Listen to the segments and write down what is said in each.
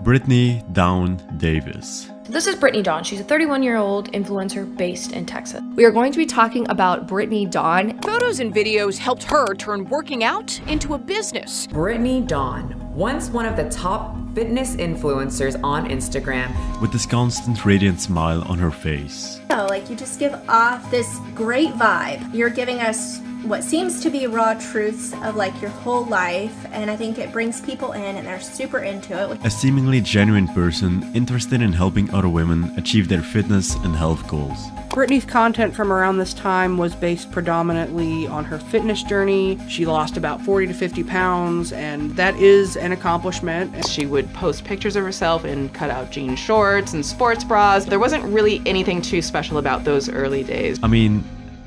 Brittany Dawn Davis. This is Brittany Dawn. She's a 31-year-old influencer based in Texas. We are going to be talking about Brittany Dawn. Photos and videos helped her turn working out into a business. Brittany Dawn, once one of the top fitness influencers on Instagram. With this constant radiant smile on her face. Like, you just give off this great vibe. You're giving us what seems to be raw truths of like your whole life, and I think it brings people in and they're super into it. A seemingly genuine person interested in helping other women achieve their fitness and health goals. Brittany's content from around this time was based predominantly on her fitness journey. She lost about 40 to 50 pounds, and that is an accomplishment. She would post pictures of herself in cutout jean shorts and sports bras. There wasn't really anything too special about those early days. I mean,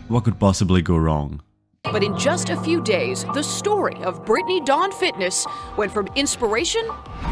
what could possibly go wrong? But in just a few days, the story of Brittany Dawn Fitness went from inspiration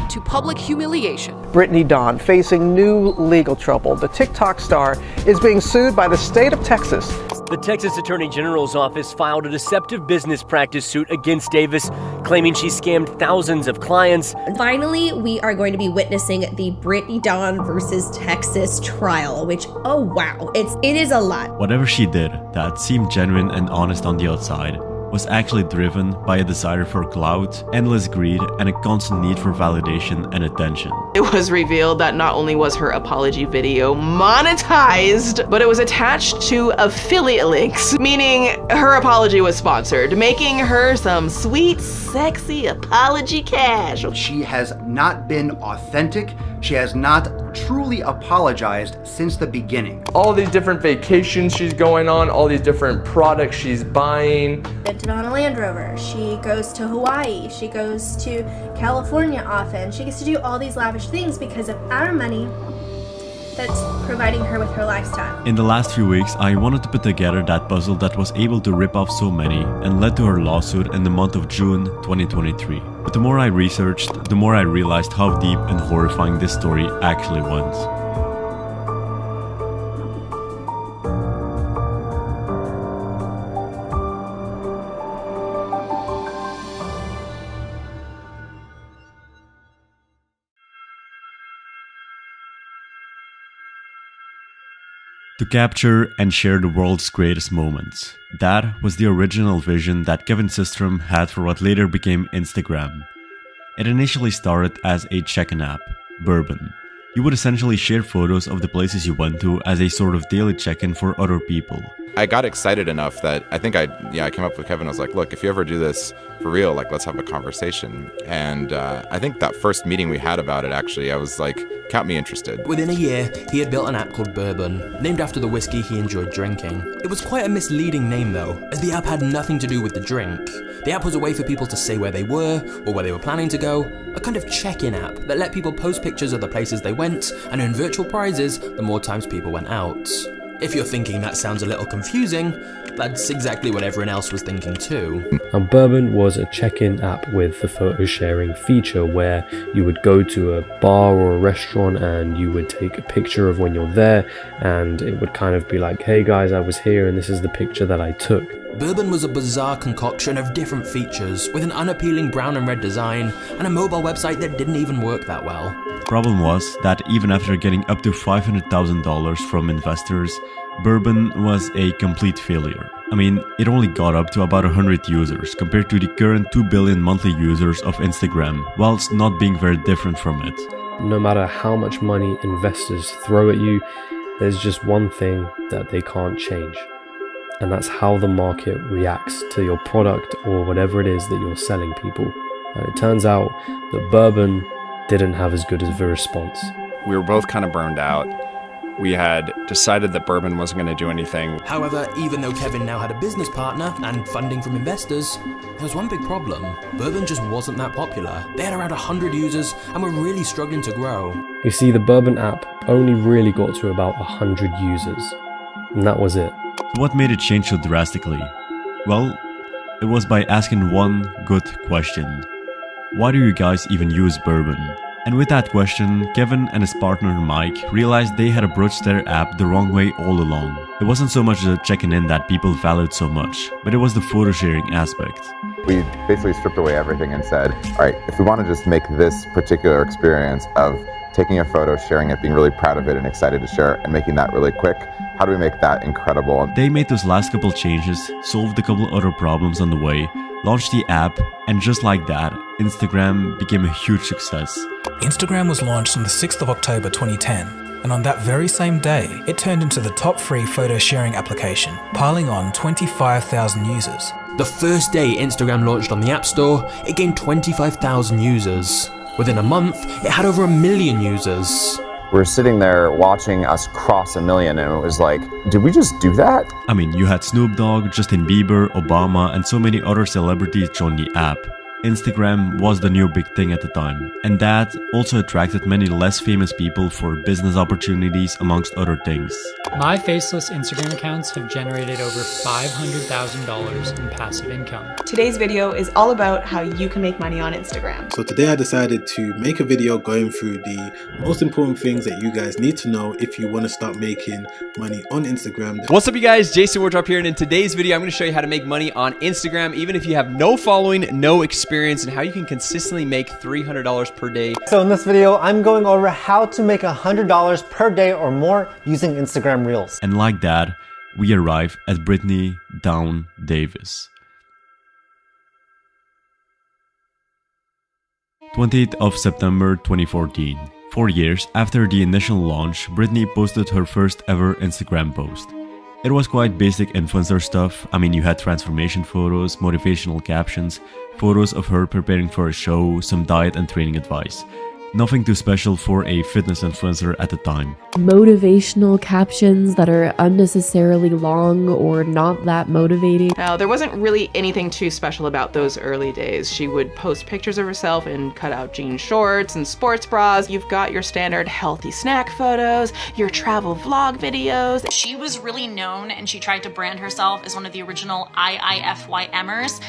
to public humiliation. Brittany Dawn facing new legal trouble. The TikTok star is being sued by the state of Texas. The Texas Attorney General's office filed a deceptive business practice suit against Davis, claiming she scammed thousands of clients. Finally, we are going to be witnessing the Brittany Dawn versus Texas trial, which, oh wow, it is a lot. Whatever she did that seemed genuine and honest on the outside was actually driven by a desire for clout, endless greed, and a constant need for validation and attention. It was revealed that not only was her apology video monetized, but it was attached to affiliate links, meaning her apology was sponsored, making her some sweet, sexy apology cash. She has not been authentic. She has not truly apologized since the beginning. All these different vacations she's going on, all these different products she's buying. Rented on a Land Rover. She goes to Hawaii. She goes to California often. She gets to do all these lavish things because of our money that's providing her with her lifestyle. In the last few weeks, I wanted to put together that puzzle that was able to rip off so many and led to her lawsuit in the month of June 2023. But the more I researched, the more I realized how deep and horrifying this story actually was. To capture and share the world's greatest moments. That was the original vision that Kevin Systrom had for what later became Instagram. It initially started as a check-in app, Bourbon. You would essentially share photos of the places you went to as a sort of daily check-in for other people. I got excited enough that I think I came up with Kevin. I was like, look, if you ever do this for real, like, let's have a conversation. And I think that first meeting we had about it, actually, I was like, count me interested. Within a year, he had built an app called Bourbon, named after the whiskey he enjoyed drinking. It was quite a misleading name though, as the app had nothing to do with the drink. The app was a way for people to say where they were, or where they were planning to go, a kind of check-in app that let people post pictures of the places they went, and earn virtual prizes the more times people went out. If you're thinking that sounds a little confusing, that's exactly what everyone else was thinking too. Now, Bourbon was a check-in app with the photo sharing feature where you would go to a bar or a restaurant and you would take a picture of when you're there, and it would kind of be like, hey guys, I was here and this is the picture that I took. Bourbon was a bizarre concoction of different features, with an unappealing brown and red design, and a mobile website that didn't even work that well. Problem was that even after getting up to $500,000 from investors, Bourbon was a complete failure. I mean, it only got up to about 100 users compared to the current 2 billion monthly users of Instagram, whilst not being very different from it. No matter how much money investors throw at you, there's just one thing that they can't change. And that's how the market reacts to your product or whatever it is that you're selling people. And it turns out that Bourbon didn't have as good of a response. We were both kind of burned out. We had decided that Bourbon wasn't going to do anything. However, even though Kevin now had a business partner and funding from investors, there was one big problem. Bourbon just wasn't that popular. They had around 100 users and were really struggling to grow. You see, the Bourbon app only really got to about 100 users, and that was it. What made it change so drastically? Well, it was by asking one good question. Why do you guys even use Bourbon? And with that question, Kevin and his partner Mike realized they had approached their app the wrong way all along. It wasn't so much the checking in that people valued so much, but it was the photo sharing aspect. We basically stripped away everything and said, all right, if we want to just make this particular experience of taking a photo, sharing it, being really proud of it and excited to share it, and making that really quick, how do we make that incredible? They made those last couple changes, solved a couple other problems on the way, launched the app, and just like that, Instagram became a huge success. Instagram was launched on the 6th of October 2010, and on that very same day, it turned into the top free photo sharing application, piling on 25,000 users. The first day Instagram launched on the App Store, it gained 25,000 users. Within a month, it had over 1 million users. We're sitting there watching us cross 1 million, and it was like, did we just do that? I mean, you had Snoop Dogg, Justin Bieber, Obama, and so many other celebrities join the app. Instagram was the new big thing at the time, and that also attracted many less famous people for business opportunities amongst other things. My faceless Instagram accounts have generated over $500,000 in passive income. Today's video is all about how you can make money on Instagram. So today I decided to make a video going through the most important things that you guys need to know if you want to start making money on Instagram. What's up you guys, Jason Wardrop here, and in today's video I'm going to show you how to make money on Instagram even if you have no following, no experience, and how you can consistently make $300 per day. So in this video, I'm going over how to make $100 per day or more using Instagram Reels. And like that, we arrive at Brittany Dawn Davis. 28th of September 2014. 4 years after the initial launch, Brittany posted her first ever Instagram post. It was quite basic influencer stuff. I mean, you had transformation photos, motivational captions, photos of her preparing for a show, some diet and training advice. Nothing too special for a fitness influencer at the time. Motivational captions that are unnecessarily long or not that motivating. Now, there wasn't really anything too special about those early days. She would post pictures of herself in cut-out jean shorts and sports bras. You've got your standard healthy snack photos, your travel vlog videos. She was really known and she tried to brand herself as one of the original IIFYMers,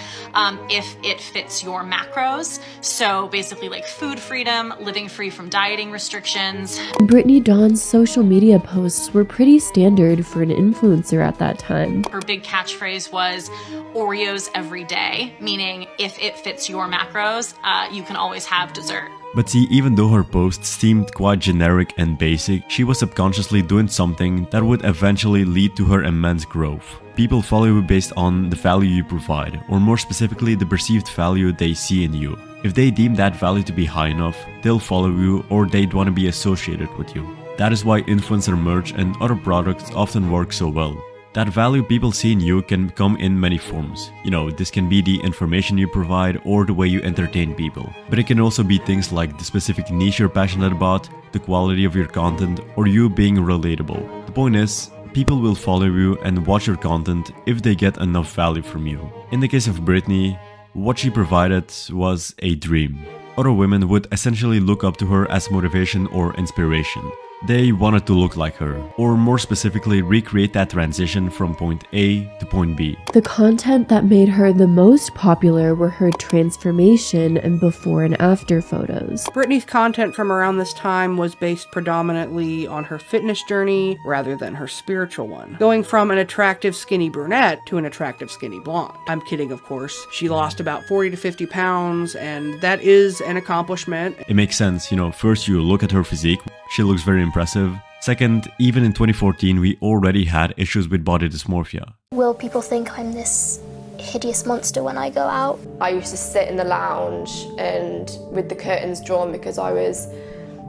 if it fits your macros. So basically like food freedom, living free from dieting restrictions. Brittany Dawn's social media posts were pretty standard for an influencer at that time. Her big catchphrase was Oreos every day, meaning if it fits your macros, you can always have dessert. But see, even though her posts seemed quite generic and basic, she was subconsciously doing something that would eventually lead to her immense growth. People follow you based on the value you provide, or more specifically, the perceived value they see in you. If they deem that value to be high enough, they'll follow you or they'd want to be associated with you. That is why influencer merch and other products often work so well. That value people see in you can come in many forms. You know, this can be the information you provide or the way you entertain people. But it can also be things like the specific niche you're passionate about, the quality of your content, or you being relatable. The point is, people will follow you and watch your content if they get enough value from you. In the case of Brittany, what she provided was a dream. Other women would essentially look up to her as motivation or inspiration. They wanted to look like her, or more specifically recreate that transition from point A to point B. The content that made her the most popular were her transformation and before and after photos. Brittany's content from around this time was based predominantly on her fitness journey rather than her spiritual one, going from an attractive skinny brunette to an attractive skinny blonde. I'm kidding, of course. She lost about 40 to 50 pounds, and that is an accomplishment. It makes sense, you know, first you look at her physique, she looks very impressive. Second, even in 2014, we already had issues with body dysmorphia. Will people think I'm this hideous monster when I go out? I used to sit in the lounge and with the curtains drawn because I was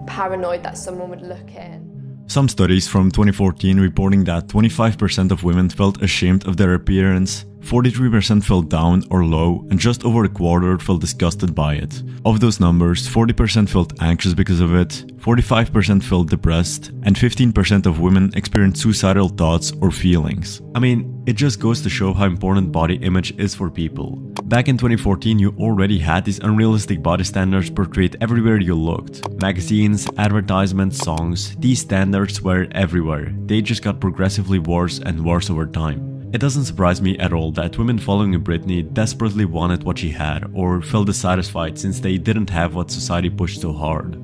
paranoid that someone would look in. Some studies from 2014 reporting that 25% of women felt ashamed of their appearance, 43% felt down or low, and just over a quarter felt disgusted by it. Of those numbers, 40% felt anxious because of it, 45% felt depressed, and 15% of women experienced suicidal thoughts or feelings. I mean, it just goes to show how important body image is for people. Back in 2014, you already had these unrealistic body standards portrayed everywhere you looked. Magazines, advertisements, songs, these standards were everywhere. They just got progressively worse and worse over time. It doesn't surprise me at all that women following Brittany desperately wanted what she had or felt dissatisfied since they didn't have what society pushed so hard.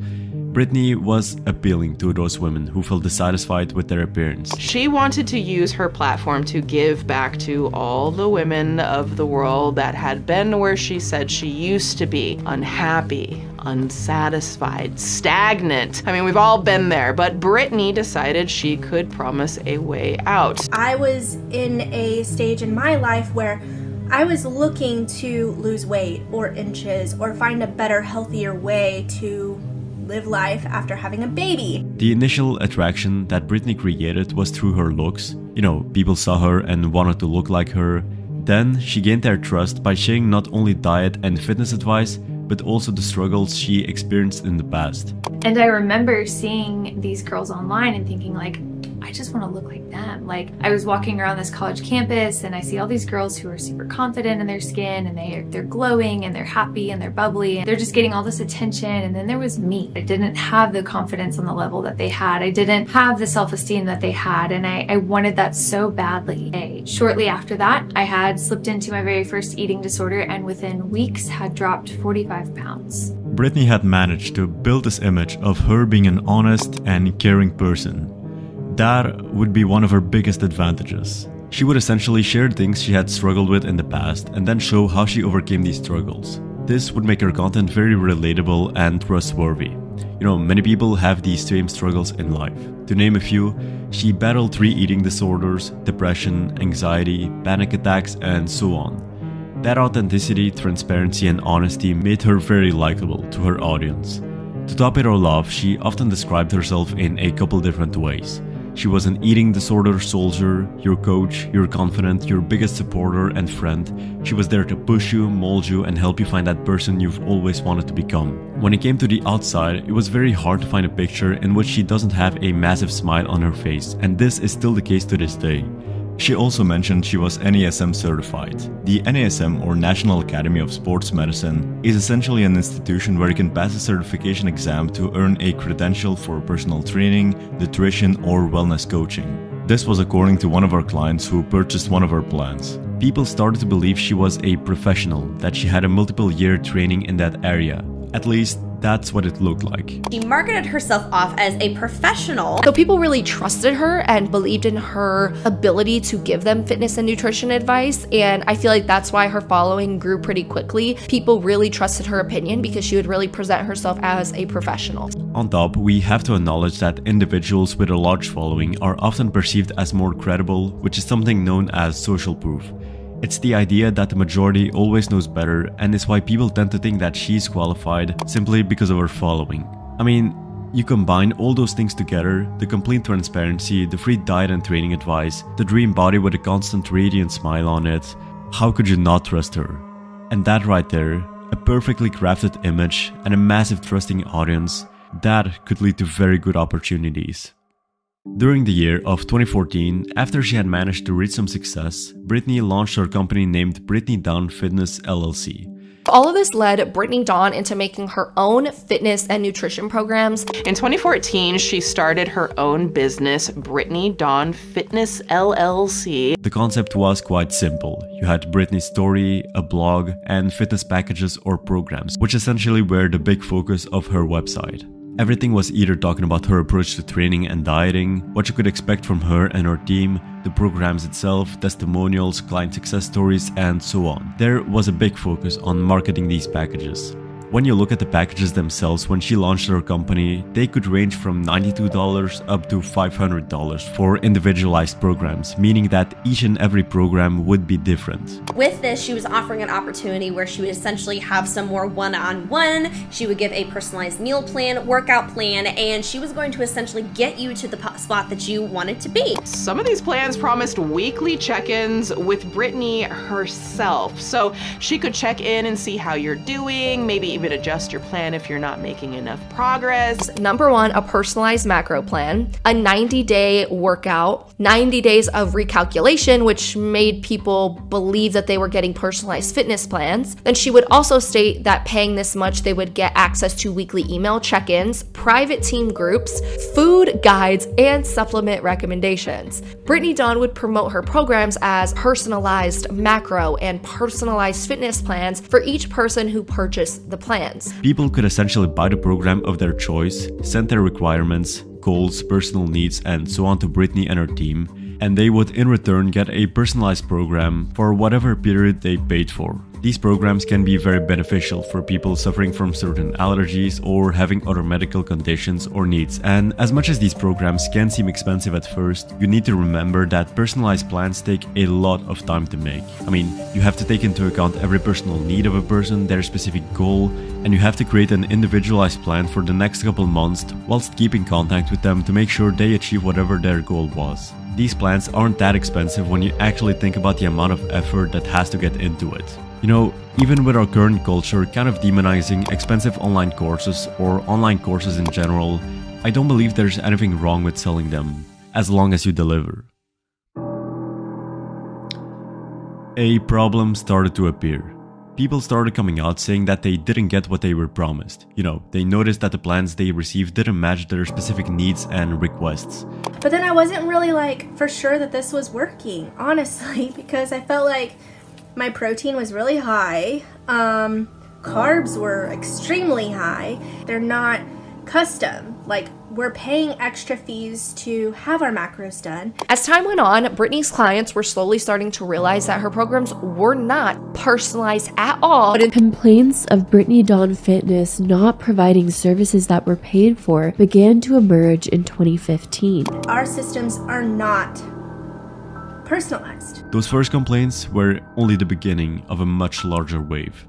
Brittany was appealing to those women who felt dissatisfied with their appearance. She wanted to use her platform to give back to all the women of the world that had been where she said she used to be, unhappy, unsatisfied, stagnant. I mean, we've all been there, but Brittany decided she could promise a way out. I was in a stage in my life where I was looking to lose weight or inches or find a better, healthier way to live life after having a baby. The initial attraction that Brittany created was through her looks. You know, people saw her and wanted to look like her. Then she gained their trust by sharing not only diet and fitness advice, but also the struggles she experienced in the past. And I remember seeing these girls online and thinking like, I just want to look like them. Like, I was walking around this college campus and I see all these girls who are super confident in their skin and they're glowing and they're happy and they're bubbly and they're just getting all this attention. And then there was me. I didn't have the confidence on the level that they had. I didn't have the self-esteem that they had, and I wanted that so badly. Shortly after that, I had slipped into my very first eating disorder and within weeks had dropped 45 pounds. Brittany had managed to build this image of her being an honest and caring person. That would be one of her biggest advantages. She would essentially share things she had struggled with in the past and then show how she overcame these struggles. This would make her content very relatable and trustworthy. You know, many people have these same struggles in life. To name a few, she battled 3 eating disorders, depression, anxiety, panic attacks, and so on. That authenticity, transparency, and honesty made her very likable to her audience. To top it all off, she often described herself in a couple different ways. She was an eating disorder soldier, your coach, your confidant, your biggest supporter and friend. She was there to push you, mold you, and help you find that person you've always wanted to become. When it came to the outside, it was very hard to find a picture in which she doesn't have a massive smile on her face, and this is still the case to this day. She also mentioned she was NASM certified. The NASM, or National Academy of Sports Medicine, is essentially an institution where you can pass a certification exam to earn a credential for personal training, nutrition, or wellness coaching. This was according to one of our clients who purchased one of her plans. People started to believe she was a professional, that she had a multiple-year training in that area. At least, that's what it looked like. She marketed herself off as a professional. So people really trusted her and believed in her ability to give them fitness and nutrition advice, and I feel like that's why her following grew pretty quickly. People really trusted her opinion because she would really present herself as a professional. On top, we have to acknowledge that individuals with a large following are often perceived as more credible, which is something known as social proof. It's the idea that the majority always knows better, and is why people tend to think that she's qualified simply because of her following. I mean, you combine all those things together, the complete transparency, the free diet and training advice, the dream body with a constant radiant smile on it, how could you not trust her? And that right there, a perfectly crafted image and a massive trusting audience, that could lead to very good opportunities. During the year of 2014, after she had managed to reach some success, Brittany launched her company named Brittany Dawn Fitness LLC. All of this led Brittany Dawn into making her own fitness and nutrition programs. In 2014, she started her own business, Brittany Dawn Fitness LLC. The concept was quite simple. You had Brittany's story, a blog, and fitness packages or programs, which essentially were the big focus of her website. Everything was either talking about her approach to training and dieting, what you could expect from her and her team, the programs itself, testimonials, client success stories, and so on. There was a big focus on marketing these packages. When you look at the packages themselves, when she launched her company, they could range from $92 up to $500 for individualized programs, meaning that each and every program would be different. With this, she was offering an opportunity where she would essentially have some more one-on-one, she would give a personalized meal plan, workout plan, and she was going to essentially get you to the spot that you wanted to be. Some of these plans promised weekly check-ins with Brittany herself, so she could check in and see how you're doing, maybe even adjust your plan if you're not making enough progress. Number 1, a personalized macro plan, a 90-day workout, 90 days of recalculation, which made people believe that they were getting personalized fitness plans. Then she would also state that paying this much, they would get access to weekly email check-ins, private team groups, food guides, and supplement recommendations. Brittany Dawn would promote her programs as personalized macro and personalized fitness plans for each person who purchased the plan. plans. People could essentially buy the program of their choice, send their requirements, goals, personal needs, and so on to Brittany and her team, and they would in return get a personalized program for whatever period they paid for. These programs can be very beneficial for people suffering from certain allergies or having other medical conditions or needs. And as much as these programs can seem expensive at first, you need to remember that personalized plans take a lot of time to make. I mean, you have to take into account every personal need of a person, their specific goal, and you have to create an individualized plan for the next couple months whilst keeping contact with them to make sure they achieve whatever their goal was. These plans aren't that expensive when you actually think about the amount of effort that has to get into it. You know, even with our current culture kind of demonizing expensive online courses or online courses in general, I don't believe there's anything wrong with selling them, as long as you deliver. A problem started to appear. People started coming out saying that they didn't get what they were promised. You know, they noticed that the plans they received didn't match their specific needs and requests. But then I wasn't really like for sure that this was working, honestly, because I felt like my protein was really high, carbs were extremely high. They're not custom, like we're paying extra fees to have our macros done. As time went on, Brittany's clients were slowly starting to realize that her programs were not personalized at all. Complaints of Brittany Dawn Fitness not providing services that were paid for began to emerge in 2015. Our systems are not personalized. Those first complaints were only the beginning of a much larger wave.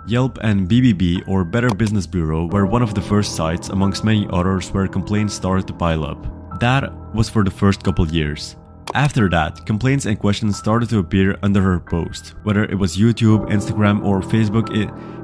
Yelp and BBB, or Better Business Bureau, were one of the first sites amongst many others where complaints started to pile up. That was for the first couple years. After that, complaints and questions started to appear under her post. Whether it was YouTube, Instagram, or Facebook,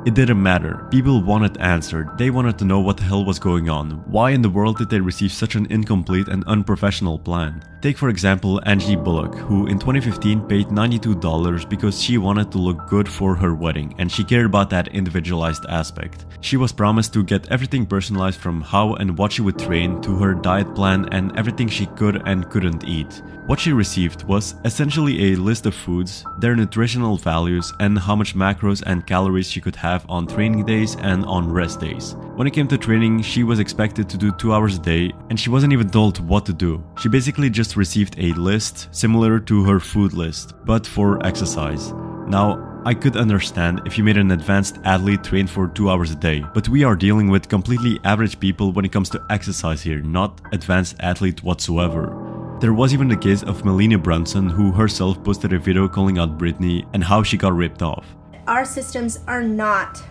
it didn't matter. People wanted answered. They wanted to know what the hell was going on. Why in the world did they receive such an incomplete and unprofessional plan? Take for example Angie Bullock, who in 2015 paid $92 because she wanted to look good for her wedding and she cared about that individualized aspect. She was promised to get everything personalized from how and what she would train to her diet plan and everything she could and couldn't eat. What she received was essentially a list of foods, their nutritional values, and how much macros and calories she could have on training days and on rest days. When it came to training, she was expected to do 2 hours a day, and she wasn't even told what to do. She basically just received a list similar to her food list, but for exercise. Now, I could understand if you made an advanced athlete train for 2 hours a day, but we are dealing with completely average people when it comes to exercise here, not advanced athlete whatsoever. There was even the case of Melina Brunson, who herself posted a video calling out Brittany and how she got ripped off. Our systems are not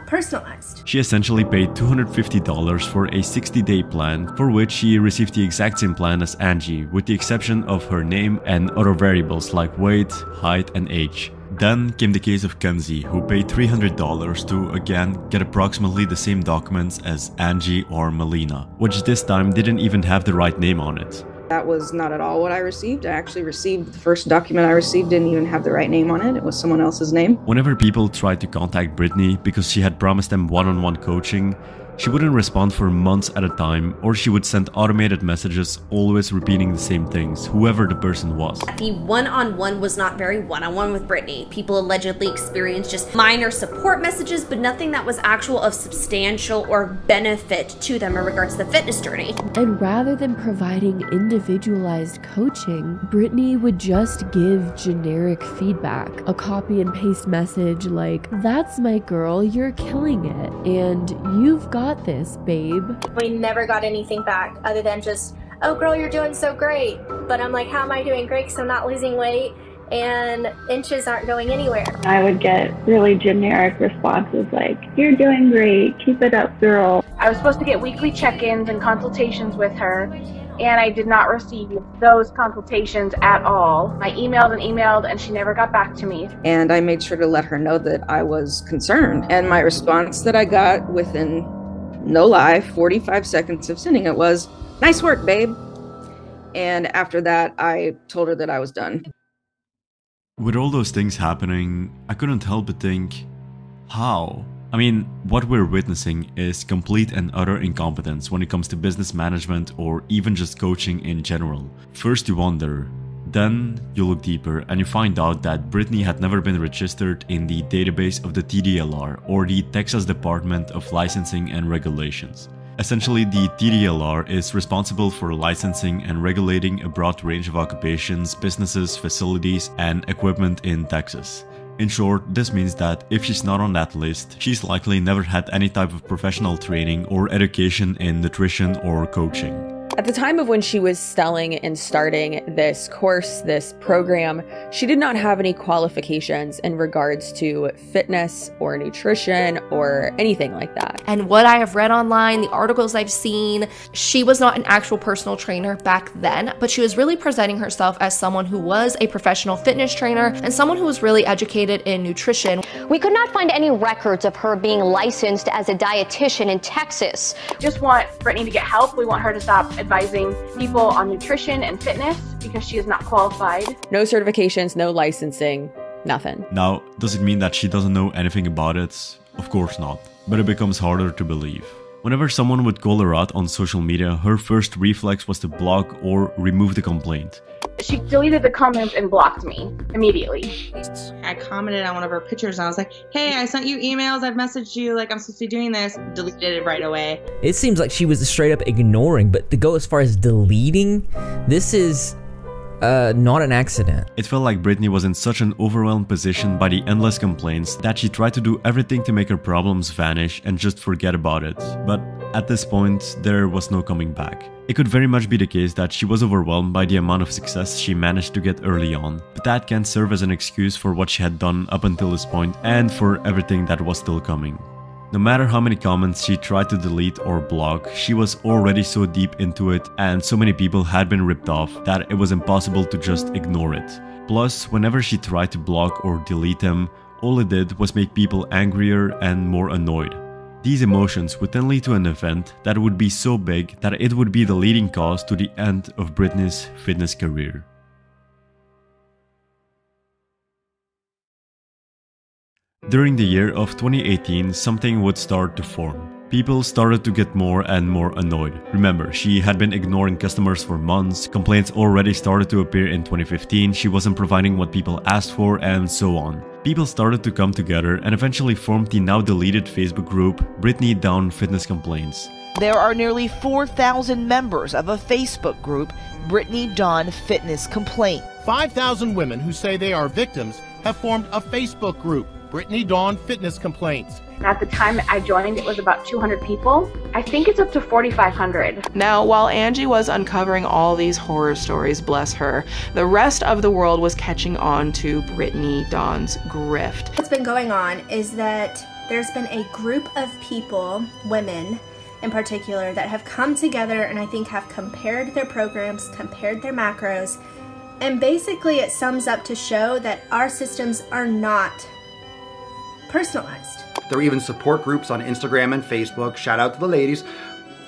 personalized. She essentially paid $250 for a 60-day plan, for which she received the exact same plan as Angie, with the exception of her name and other variables like weight, height, and age. Then came the case of Kenzie, who paid $300 to, again, get approximately the same documents as Angie or Melina, which this time didn't even have the right name on it. That was not at all what I received. I actually received the first document I received didn't even have the right name on it. It was someone else's name. Whenever people tried to contact Brittany because she had promised them one-on-one coaching, she wouldn't respond for months at a time, or she would send automated messages always repeating the same things, whoever the person was. The one-on-one was not very one-on-one with Brittany. People allegedly experienced just minor support messages, but nothing that was actual of substantial or benefit to them in regards to the fitness journey. And rather than providing individualized coaching, Brittany would just give generic feedback. A copy and paste message like, "That's my girl, you're killing it, and you've got this, babe." We never got anything back other than just, "Oh girl, you're doing so great." But I'm like, how am I doing great? Because I'm not losing weight and inches aren't going anywhere. I would get really generic responses like, "You're doing great, keep it up, girl." I was supposed to get weekly check-ins and consultations with her, and I did not receive those consultations at all. I emailed and she never got back to me. And I made sure to let her know that I was concerned. And my response that I got within, no lie, 45 seconds of sending it was, "Nice work, babe." And after that, I told her that I was done. With all those things happening, I couldn't help but think, how? I mean, what we're witnessing is complete and utter incompetence when it comes to business management or even just coaching in general. First you wonder, Then you look deeper and you find out that Brittany had never been registered in the database of the TDLR, or the Texas Department of Licensing and Regulations. Essentially, the TDLR is responsible for licensing and regulating a broad range of occupations, businesses, facilities, and equipment in Texas. In short, this means that if she's not on that list, she's likely never had any type of professional training or education in nutrition or coaching. At the time of when she was selling and starting this course, this program, she did not have any qualifications in regards to fitness or nutrition or anything like that. And what I have read online, the articles I've seen, she was not an actual personal trainer back then, but she was really presenting herself as someone who was a professional fitness trainer and someone who was really educated in nutrition. We could not find any records of her being licensed as a dietitian in Texas. Just want Brittany to get help. We want her to stop advising people on nutrition and fitness because she is not qualified. No certifications, no licensing, nothing. Now, does it mean that she doesn't know anything about it? Of course not, but it becomes harder to believe. Whenever someone would call her out on social media, her first reflex was to block or remove the complaint. She deleted the comments and blocked me immediately. I commented on one of her pictures and I was like, hey, I sent you emails, I've messaged you, like I'm supposed to be doing this. Deleted it right away. It seems like she was straight up ignoring, but to go as far as deleting, this is not an accident. It felt like Brittany was in such an overwhelmed position by the endless complaints that she tried to do everything to make her problems vanish and just forget about it. But at this point, there was no coming back. It could very much be the case that she was overwhelmed by the amount of success she managed to get early on, but that can serve as an excuse for what she had done up until this point and for everything that was still coming. No matter how many comments she tried to delete or block, she was already so deep into it and so many people had been ripped off that it was impossible to just ignore it. Plus, whenever she tried to block or delete them, all it did was make people angrier and more annoyed. These emotions would then lead to an event that would be so big that it would be the leading cause to the end of Brittany's fitness career. During the year of 2018, something would start to form. People started to get more and more annoyed. Remember, she had been ignoring customers for months, complaints already started to appear in 2015, she wasn't providing what people asked for, and so on. People started to come together and eventually formed the now deleted Facebook group Brittany Dawn Fitness Complaints. There are nearly 4,000 members of a Facebook group, Brittany Dawn Fitness Complaint. 5,000 women who say they are victims have formed a Facebook group, Brittany Dawn Fitness Complaints. At the time I joined, it was about 200 people. I think it's up to 4,500. Now, while Angie was uncovering all these horror stories, bless her, the rest of the world was catching on to Brittany Dawn's grift. What's been going on is that there's been a group of people, women in particular, that have come together and I think have compared their programs, compared their macros, and basically it sums up to show that our systems are not personalized. There were even support groups on Instagram and Facebook, shout out to the ladies,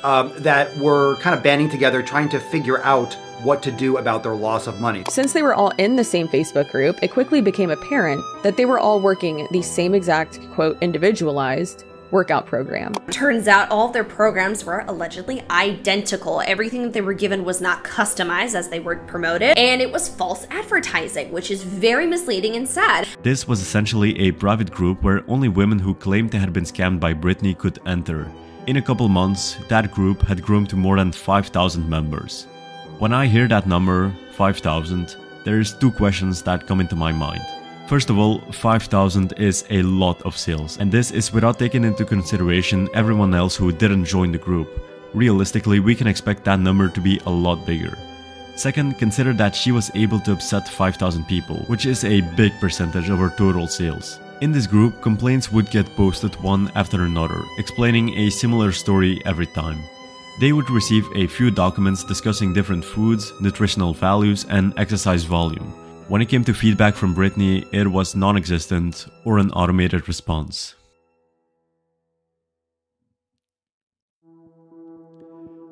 that were kind of banding together trying to figure out what to do about their loss of money. Since they were all in the same Facebook group, it quickly became apparent that they were all working the same exact, quote, individualized workout program. Turns out all of their programs were allegedly identical. Everything that they were given was not customized as they were promoted, and it was false advertising, which is very misleading and sad. This was essentially a private group where only women who claimed they had been scammed by Brittany could enter. In a couple months, that group had grown to more than 5,000 members. When I hear that number, 5,000, there's two questions that come into my mind. First of all, 5,000 is a lot of sales, and this is without taking into consideration everyone else who didn't join the group. Realistically, we can expect that number to be a lot bigger. Second, consider that she was able to upset 5,000 people, which is a big percentage of her total sales. In this group, complaints would get posted one after another, explaining a similar story every time. They would receive a few documents discussing different foods, nutritional values, and exercise volume. When it came to feedback from Brittany, it was non-existent or an automated response.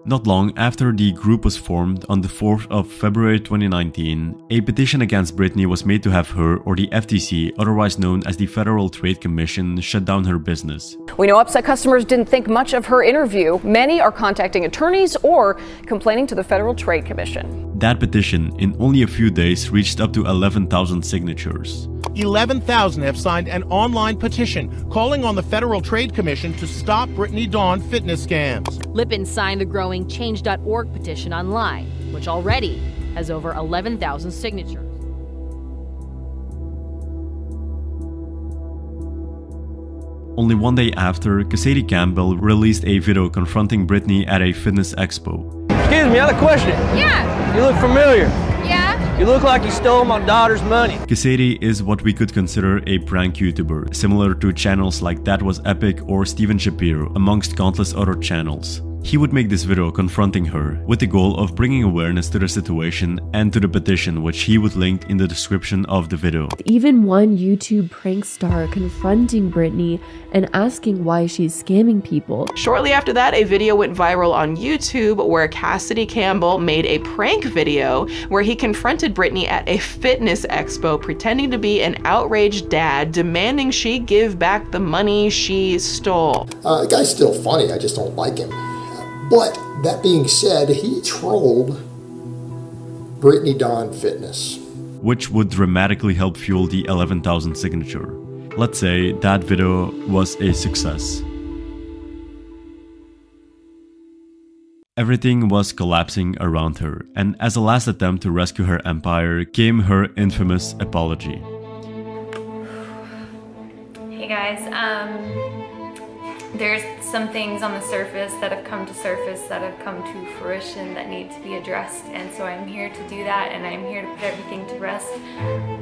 Not long after the group was formed, on the 4th of February 2019, a petition against Brittany was made to have her, or the FTC, otherwise known as the Federal Trade Commission, shut down her business. We know upset customers didn't think much of her interview. Many are contacting attorneys or complaining to the Federal Trade Commission. That petition, in only a few days, reached up to 11,000 signatures. 11,000 have signed an online petition calling on the Federal Trade Commission to stop Brittany Dawn fitness scams. Lippin signed the growing Change.org petition online, which already has over 11,000 signatures. Only one day after, Cassidy Campbell released a video confronting Brittany at a fitness expo. Excuse me, I have a question. Yeah. You look familiar. Yeah. You look like you stole my daughter's money. Cassidy is what we could consider a prank YouTuber, similar to channels like That Was Epic or Steven Shapiro, amongst countless other channels. He would make this video confronting her, with the goal of bringing awareness to the situation and to the petition, which he would link in the description of the video. Even one YouTube prank star confronting Brittany and asking why she's scamming people. Shortly after that, a video went viral on YouTube where Cassidy Campbell made a prank video where he confronted Brittany at a fitness expo, pretending to be an outraged dad, demanding she give back the money she stole. The guy's still funny, I just don't like him. But that being said, he trolled Brittany Dawn Fitness, which would dramatically help fuel the 11,000 signature. Let's say that video was a success. Everything was collapsing around her, and as a last attempt to rescue her empire came her infamous apology. Hey guys, there's some things on the surface that have come to fruition that need to be addressed, and so I'm here to do that, and I'm here to put everything to rest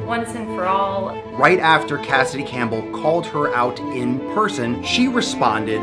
once and for all. Right after Cassidy Campbell called her out in person, she responded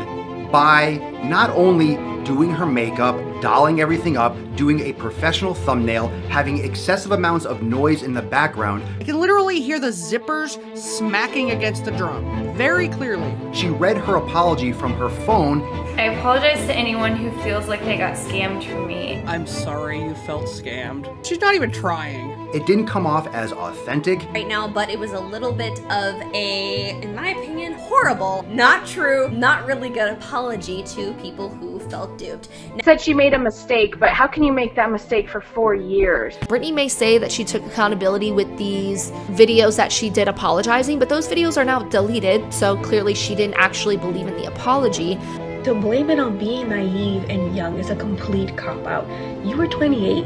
by not only doing her makeup, dolling everything up, doing a professional thumbnail, having excessive amounts of noise in the background. I can literally hear the zippers smacking against the drum, very clearly. She read her apology from her phone. I apologize to anyone who feels like they got scammed from me. I'm sorry you felt scammed. She's not even trying. It didn't come off as authentic right now, but it was a little bit of a, in my opinion, horrible, not true, not really good apology to people who felt duped. Said she made a mistake, but how can you make that mistake for 4 years? Brittany may say that she took accountability with these videos that she did apologizing, but those videos are now deleted, so clearly she didn't actually believe in the apology. To blame it on being naive and young is a complete cop-out. You were 28,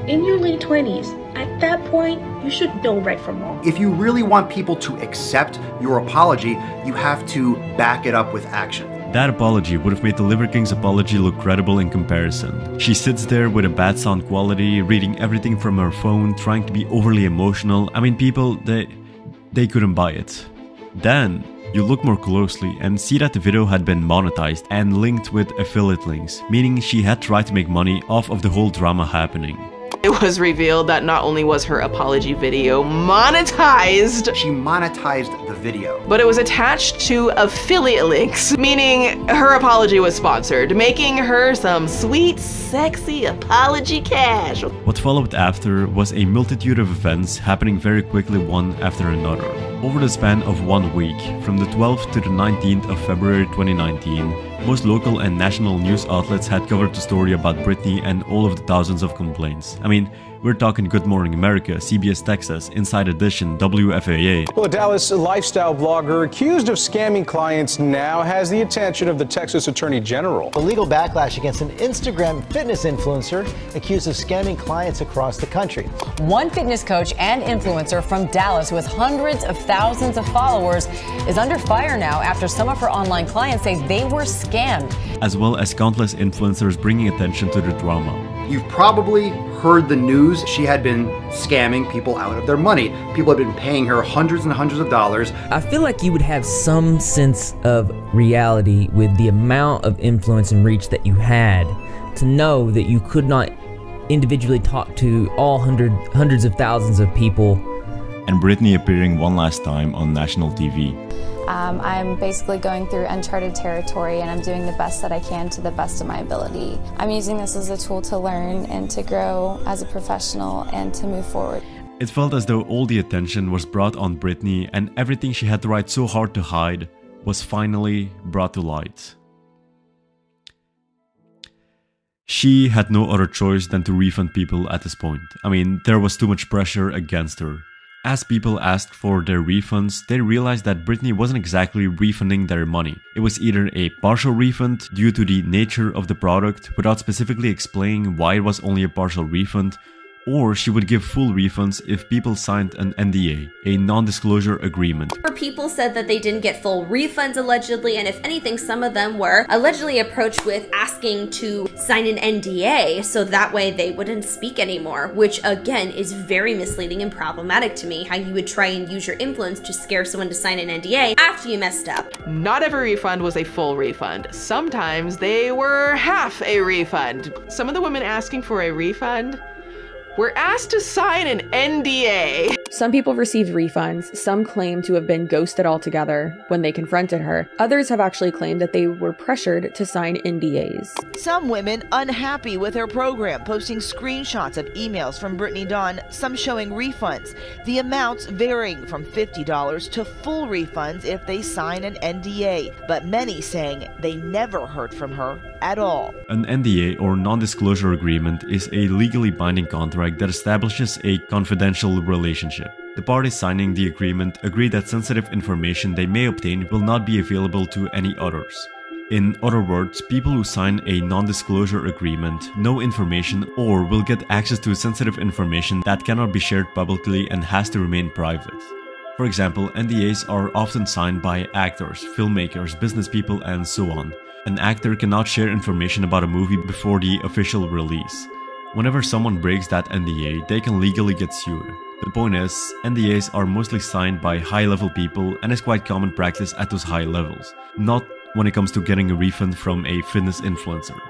in your late 20s. At that point, you should know right from wrong. If you really want people to accept your apology, you have to back it up with action. That apology would have made the Liver King's apology look credible in comparison. She sits there with a bad sound quality, reading everything from her phone, trying to be overly emotional. I mean, people, they couldn't buy it. Then you look more closely and see that the video had been monetized and linked with affiliate links, meaning she had tried to make money off of the whole drama happening. It was revealed that not only was her apology video monetized, she monetized the video, but it was attached to affiliate links, meaning her apology was sponsored, making her some sweet, sexy apology cash. What followed after was a multitude of events happening very quickly one after another. Over the span of 1 week, from the 12th to the 19th of February 2019, most local and national news outlets had covered the story about Brittany and all of the thousands of complaints. I mean, we're talking Good Morning America, CBS Texas, Inside Edition, WFAA. Well, a Dallas lifestyle blogger accused of scamming clients now has the attention of the Texas Attorney General. A legal backlash against an Instagram fitness influencer accused of scamming clients across the country. One fitness coach and influencer from Dallas with hundreds of thousands of followers is under fire now after some of her online clients say they were scammed. As well as countless influencers bringing attention to the drama. You've probably heard the news. She had been scamming people out of their money. People had been paying her hundreds and hundreds of dollars. I feel like you would have some sense of reality with the amount of influence and reach that you had to know that you could not individually talk to all hundreds of thousands of people. And Brittany appearing one last time on national TV. I'm basically going through uncharted territory, and I'm doing the best that I can to the best of my ability. I'm using this as a tool to learn and to grow as a professional and to move forward. It felt as though all the attention was brought on Brittany, and everything she had tried so hard to hide was finally brought to light. she had no other choice than to refund people at this point. I mean, there was too much pressure against her. As people asked for their refunds, they realized that Brittany wasn't exactly refunding their money. It was either a partial refund due to the nature of the product without specifically explaining why it was only a partial refund, or she would give full refunds if people signed an NDA, a non-disclosure agreement. Or people said that they didn't get full refunds allegedly, and if anything, some of them were allegedly approached with asking to sign an NDA so that way they wouldn't speak anymore, which again is very misleading and problematic to me, how you would try and use your influence to scare someone to sign an NDA after you messed up. Not every refund was a full refund. Sometimes they were half a refund. Some of the women asking for a refund were asked to sign an NDA. Some people received refunds, some claim to have been ghosted altogether when they confronted her. Others have actually claimed that they were pressured to sign NDAs. Some women unhappy with her program, posting screenshots of emails from Brittany Dawn, some showing refunds, the amounts varying from $50 to full refunds if they sign an NDA, but many saying they never heard from her at all. An NDA, or non-disclosure agreement, is a legally binding contract that establishes a confidential relationship. The parties signing the agreement agree that sensitive information they may obtain will not be available to any others. In other words, people who sign a non-disclosure agreement know information or will get access to sensitive information that cannot be shared publicly and has to remain private. For example, NDAs are often signed by actors, filmmakers, business people, and so on. An actor cannot share information about a movie before the official release. Whenever someone breaks that NDA, they can legally get sued. The point is, NDAs are mostly signed by high-level people and is quite common practice at those high levels, not when it comes to getting a refund from a fitness influencer.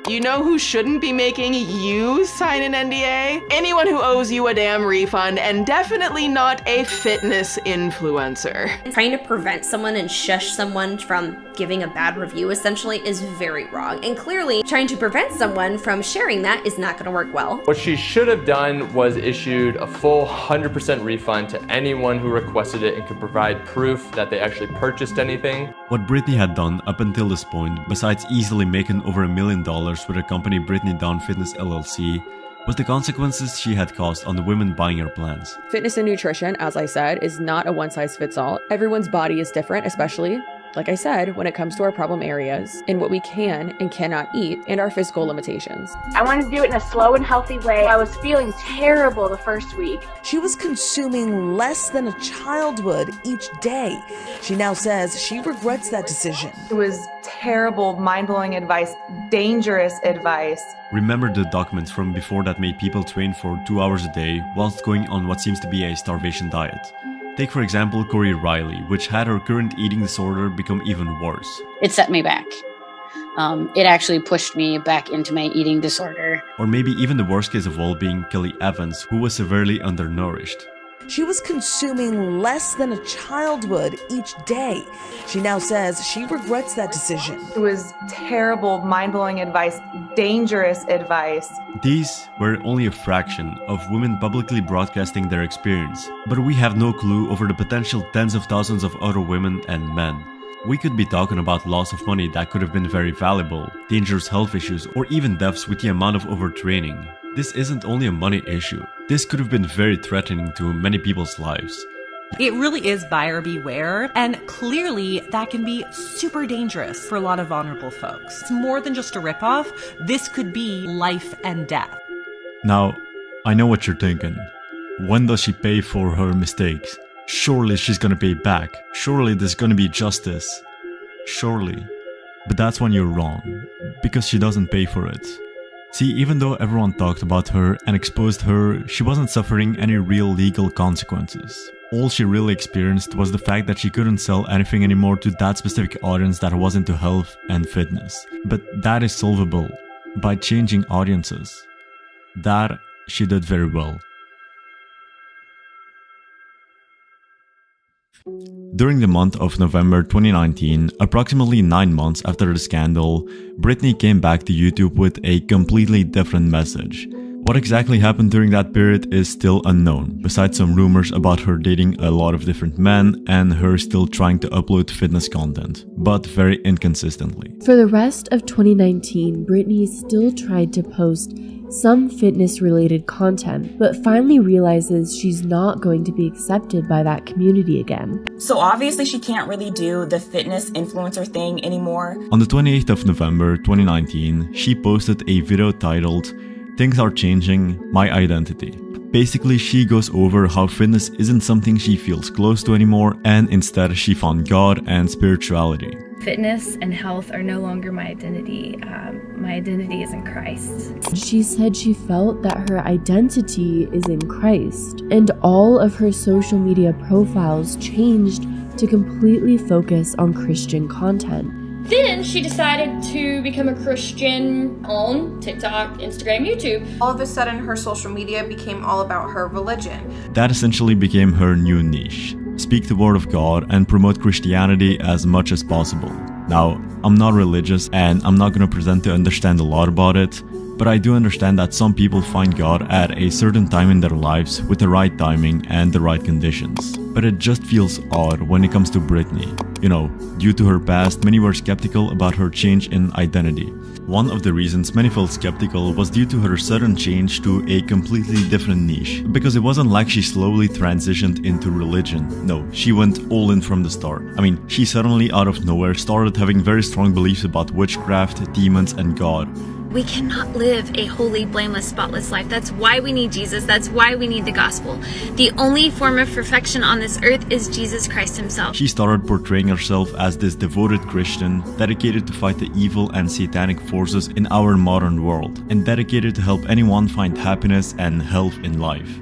You know who shouldn't be making you sign an NDA? Anyone who owes you a damn refund, and definitely not a fitness influencer. Trying to prevent someone and shush someone from giving a bad review essentially is very wrong, and clearly trying to prevent someone from sharing that is not going to work well. What she should have done was issued a full 100% refund to anyone who requested it and could provide proof that they actually purchased anything. What Brittany had done up until this point, besides easily making over $1 million with her company Brittany Dawn Fitness LLC, was the consequences she had caused on the women buying her plans. Fitness and nutrition, as I said, is not a one-size-fits-all. Everyone's body is different, especially, like I said, when it comes to our problem areas and what we can and cannot eat and our physical limitations. I wanted to do it in a slow and healthy way. I was feeling terrible the first week. She was consuming less than a child would each day. She now says she regrets that decision. It was terrible, mind-blowing advice, dangerous advice. Remember the documents from before that made people train for 2 hours a day whilst going on what seems to be a starvation diet. Take for example Corey Riley, which had her current eating disorder become even worse. It set me back. It actually pushed me back into my eating disorder. Or maybe even the worst case of all being Kelly Evans, who was severely undernourished. She was consuming less than a child would each day. She now says she regrets that decision. It was terrible, mind-blowing advice, dangerous advice. These were only a fraction of women publicly broadcasting their experience, but we have no clue over the potential tens of thousands of other women and men. We could be talking about loss of money that could have been very valuable, dangerous health issues, or even deaths with the amount of overtraining. This isn't only a money issue. This could have been very threatening to many people's lives. It really is buyer beware, and clearly that can be super dangerous for a lot of vulnerable folks. It's more than just a ripoff. This could be life and death. Now, I know what you're thinking. When does she pay for her mistakes? Surely she's gonna pay back. Surely there's gonna be justice. Surely. But that's when you're wrong, because she doesn't pay for it. See, even though everyone talked about her and exposed her, she wasn't suffering any real legal consequences. All she really experienced was the fact that she couldn't sell anything anymore to that specific audience that was into health and fitness. But that is solvable by changing audiences. That she did very well. During the month of November 2019, approximately 9 months after the scandal, Brittany came back to YouTube with a completely different message. What exactly happened during that period is still unknown, besides some rumors about her dating a lot of different men and her still trying to upload fitness content, but very inconsistently. For the rest of 2019, Brittany still tried to post some fitness-related content, but finally realizes she's not going to be accepted by that community again. So obviously she can't really do the fitness influencer thing anymore. On the 28th of November 2019, she posted a video titled "Things Are Changing, My Identity." Basically, she goes over how fitness isn't something she feels close to anymore, and instead she found God and spirituality. Fitness and health are no longer my identity. My identity is in Christ. She said she felt that her identity is in Christ, and all of her social media profiles changed to completely focus on Christian content. Then she decided to become a Christian on TikTok, Instagram, YouTube. All of a sudden, her social media became all about her religion. That essentially became her new niche. Speak the word of God and promote Christianity as much as possible. Now, I'm not religious and I'm not going to pretend to understand a lot about it, but I do understand that some people find God at a certain time in their lives with the right timing and the right conditions. But it just feels odd when it comes to Brittany. You know, due to her past, many were skeptical about her change in identity. One of the reasons many felt skeptical was due to her sudden change to a completely different niche, because it wasn't like she slowly transitioned into religion. No, she went all in from the start. I mean, she suddenly out of nowhere started having very strong beliefs about witchcraft, demons, and God. We cannot live a holy, blameless, spotless life. That's why we need Jesus. That's why we need the gospel. The only form of perfection on this earth is Jesus Christ himself. She started portraying herself as this devoted Christian, dedicated to fight the evil and satanic forces in our modern world, and dedicated to help anyone find happiness and health in life.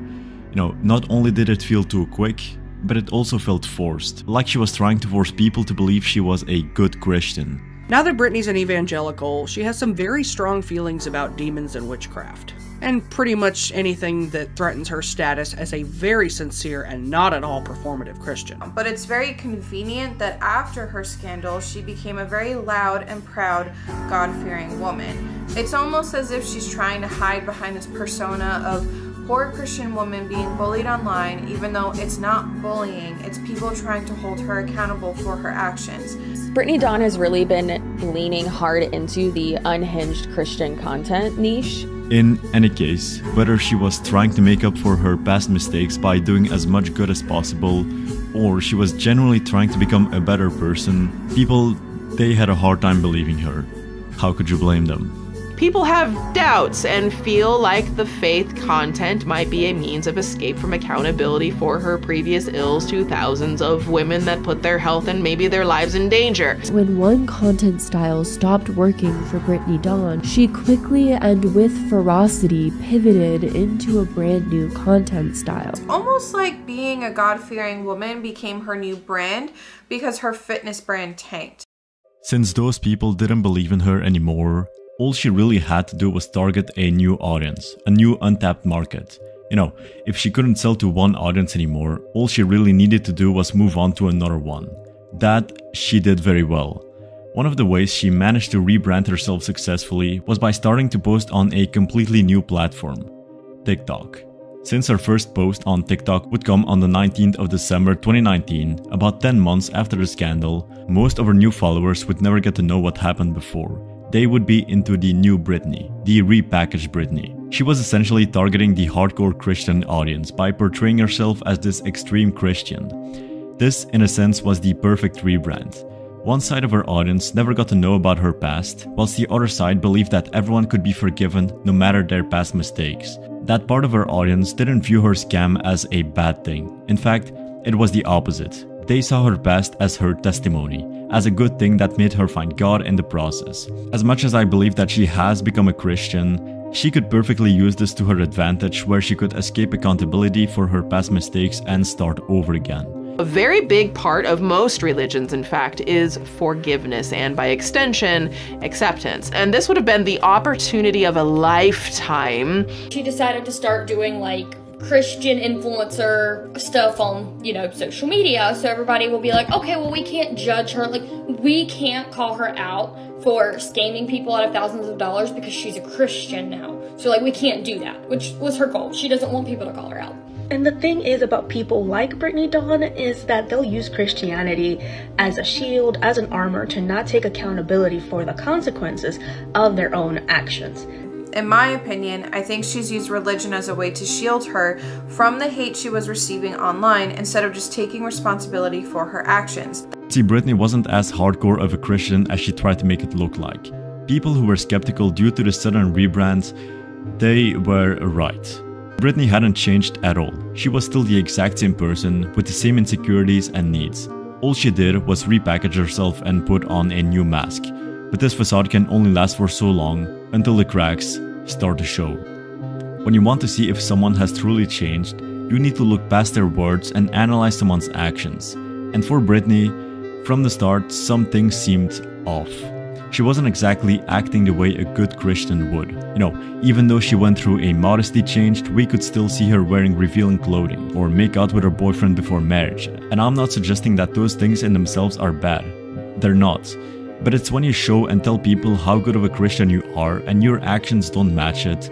You know, not only did it feel too quick, but it also felt forced, like she was trying to force people to believe she was a good Christian. Now that Brittany's an evangelical, she has some very strong feelings about demons and witchcraft, and pretty much anything that threatens her status as a very sincere and not at all performative Christian. But it's very convenient that after her scandal, she became a very loud and proud, God-fearing woman. It's almost as if she's trying to hide behind this persona of poor Christian woman being bullied online, even though it's not bullying, it's people trying to hold her accountable for her actions. Brittany Dawn has really been leaning hard into the unhinged Christian content niche. In any case, whether she was trying to make up for her past mistakes by doing as much good as possible, or she was genuinely trying to become a better person, people, they had a hard time believing her. How could you blame them? People have doubts and feel like the faith content might be a means of escape from accountability for her previous ills to thousands of women that put their health and maybe their lives in danger. When one content style stopped working for Brittany Dawn, she quickly and with ferocity pivoted into a brand new content style. Almost like being a God-fearing woman became her new brand because her fitness brand tanked. Since those people didn't believe in her anymore, all she really had to do was target a new audience, a new untapped market. You know, if she couldn't sell to one audience anymore, all she really needed to do was move on to another one. That she did very well. One of the ways she managed to rebrand herself successfully was by starting to post on a completely new platform, TikTok. Since her first post on TikTok would come on the 19th of December 2019, about 10 months after the scandal, most of her new followers would never get to know what happened before. They would be into the new Brittany, the repackaged Brittany. She was essentially targeting the hardcore Christian audience by portraying herself as this extreme Christian. This, in a sense, was the perfect rebrand. One side of her audience never got to know about her past, whilst the other side believed that everyone could be forgiven no matter their past mistakes. That part of her audience didn't view her scam as a bad thing. In fact, it was the opposite. They saw her past as her testimony, as a good thing that made her find God in the process. As much as I believe that she has become a Christian, she could perfectly use this to her advantage, where she could escape accountability for her past mistakes and start over again. A very big part of most religions, in fact, is forgiveness and, by extension, acceptance. And this would have been the opportunity of a lifetime. She decided to start doing like Christian influencer stuff on, you know, social media. So everybody will be like, okay, well, we can't judge her. Like, we can't call her out for scamming people out of thousands of dollars because she's a Christian now. So like, we can't do that, which was her goal. She doesn't want people to call her out. And the thing is about people like Brittany Dawn is that they'll use Christianity as a shield, as an armor, to not take accountability for the consequences of their own actions. In my opinion, I think she's used religion as a way to shield her from the hate she was receiving online instead of just taking responsibility for her actions. See, Brittany wasn't as hardcore of a Christian as she tried to make it look like. People who were skeptical due to the sudden rebrand, they were right. Brittany hadn't changed at all. She was still the exact same person with the same insecurities and needs. All she did was repackage herself and put on a new mask. But this facade can only last for so long until the cracks start to show. When you want to see if someone has truly changed, you need to look past their words and analyze someone's actions. And for Brittany, from the start, some things seemed off. She wasn't exactly acting the way a good Christian would. You know, even though she went through a modesty change, we could still see her wearing revealing clothing or make out with her boyfriend before marriage. And I'm not suggesting that those things in themselves are bad. They're not. But it's when you show and tell people how good of a Christian you are and your actions don't match it,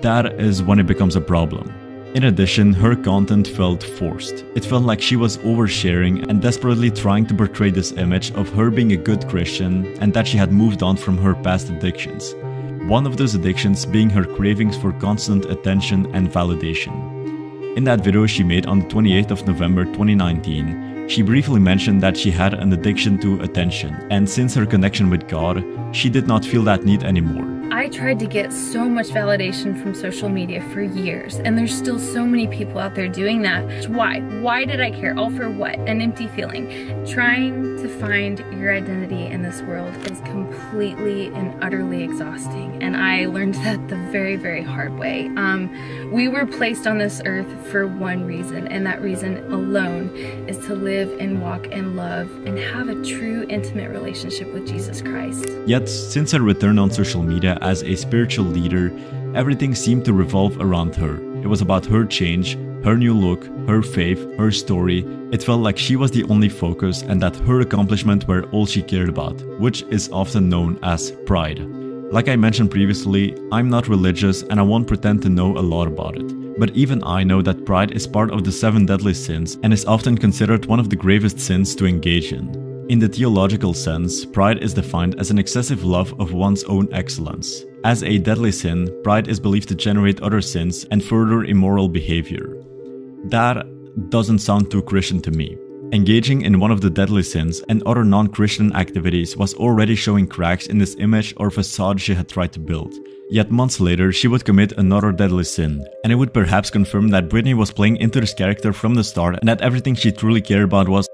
that is when it becomes a problem. In addition, her content felt forced. It felt like she was oversharing and desperately trying to portray this image of her being a good Christian and that she had moved on from her past addictions. One of those addictions being her cravings for constant attention and validation. In that video she made on the 28th of November 2019, she briefly mentioned that she had an addiction to attention, and since her connection with God, she did not feel that need anymore. I tried to get so much validation from social media for years, and there's still so many people out there doing that. Why? Why did I care? All for what? An empty feeling. Trying to find your identity in this world is completely and utterly exhausting, and I learned that the very, very hard way. We were placed on this earth for one reason, and that reason alone is to live and walk and love and have a true intimate relationship with Jesus Christ. Yet, since her return on social media as a spiritual leader, everything seemed to revolve around her. It was about her change, her new look, her faith, her story. It felt like she was the only focus and that her accomplishment were all she cared about, which is often known as pride. Like I mentioned previously, I'm not religious and I won't pretend to know a lot about it. But even I know that pride is part of the 7 deadly sins and is often considered one of the gravest sins to engage in. In the theological sense, pride is defined as an excessive love of one's own excellence. As a deadly sin, pride is believed to generate other sins and further immoral behavior. That doesn't sound too Christian to me. Engaging in one of the deadly sins and other non-Christian activities was already showing cracks in this image or facade she had tried to build. Yet months later, she would commit another deadly sin, and it would perhaps confirm that Brittany was playing into this character from the start and that everything she truly cared about was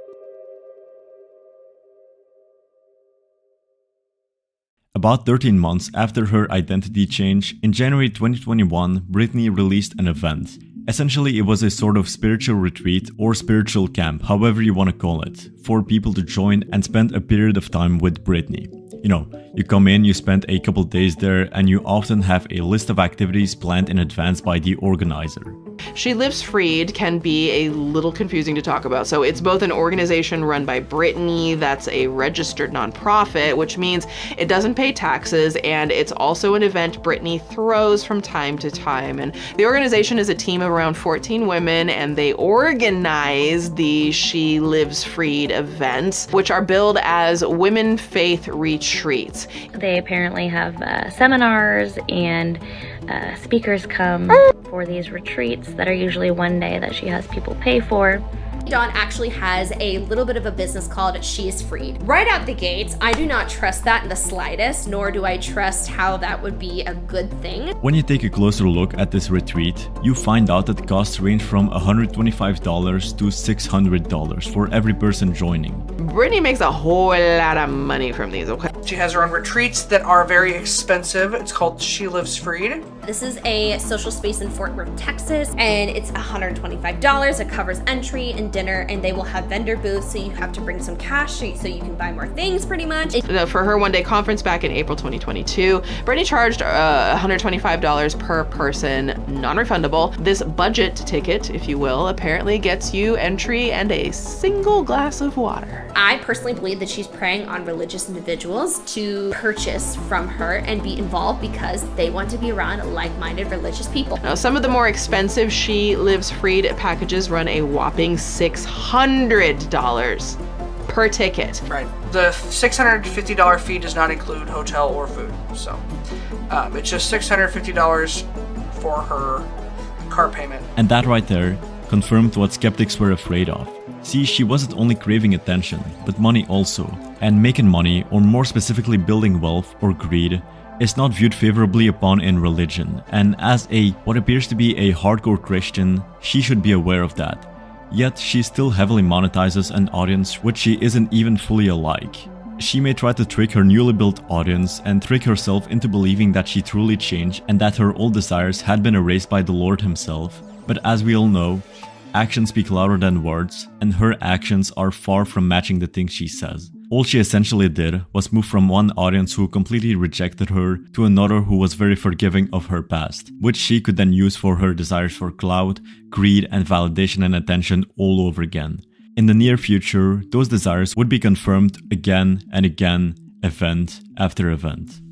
About 13 months after her identity change, in January 2021, Brittany released an event. Essentially, it was a sort of spiritual retreat or spiritual camp, however you want to call it, for people to join and spend a period of time with Brittany. You know, you come in, you spend a couple days there, and you often have a list of activities planned in advance by the organizer. She Lives Freed can be a little confusing to talk about. So it's both an organization run by Brittany that's a registered nonprofit, which means it doesn't pay taxes, and it's also an event Brittany throws from time to time. And the organization is a team of around 14 women, and they organize the She Lives Freed events, which are billed as women faith retreats. They apparently have seminars and speakers come for these retreats that are usually one day that she has people pay for. Dawn actually has a little bit of a business called She Is Freed. Right out the gates, I do not trust that in the slightest, nor do I trust how that would be a good thing. When you take a closer look at this retreat, you find out that costs range from $125 to $600 for every person joining. Brittany makes a whole lot of money from these, okay? She has her own retreats that are very expensive. It's called She Lives Freed. This is a social space in Fort Worth, Texas, and it's $125. It covers entry and and dinner, and they will have vendor booths, so you have to bring some cash so you can buy more things pretty much. For her one-day conference back in April 2022, Brittany charged $125 per person, non-refundable. This budget ticket, if you will, apparently gets you entry and a single glass of water. I personally believe that she's preying on religious individuals to purchase from her and be involved because they want to be around like-minded religious people. Now, some of the more expensive She Lives Freed packages run a whopping $600 per ticket. Right. The $650 fee does not include hotel or food, so it's just $650 for her car payment. And that right there confirmed what skeptics were afraid of. See, she wasn't only craving attention, but money also. And making money, or more specifically building wealth or greed, is not viewed favorably upon in religion, and as what appears to be a hardcore Christian, she should be aware of that. Yet she still heavily monetizes an audience which she isn't even fully alike. She may try to trick her newly built audience and trick herself into believing that she truly changed and that her old desires had been erased by the Lord himself, but as we all know, actions speak louder than words, and her actions are far from matching the things she says. All she essentially did was move from one audience who completely rejected her to another who was very forgiving of her past, which she could then use for her desires for clout, greed, and validation and attention all over again. In the near future, those desires would be confirmed again and again, event after event.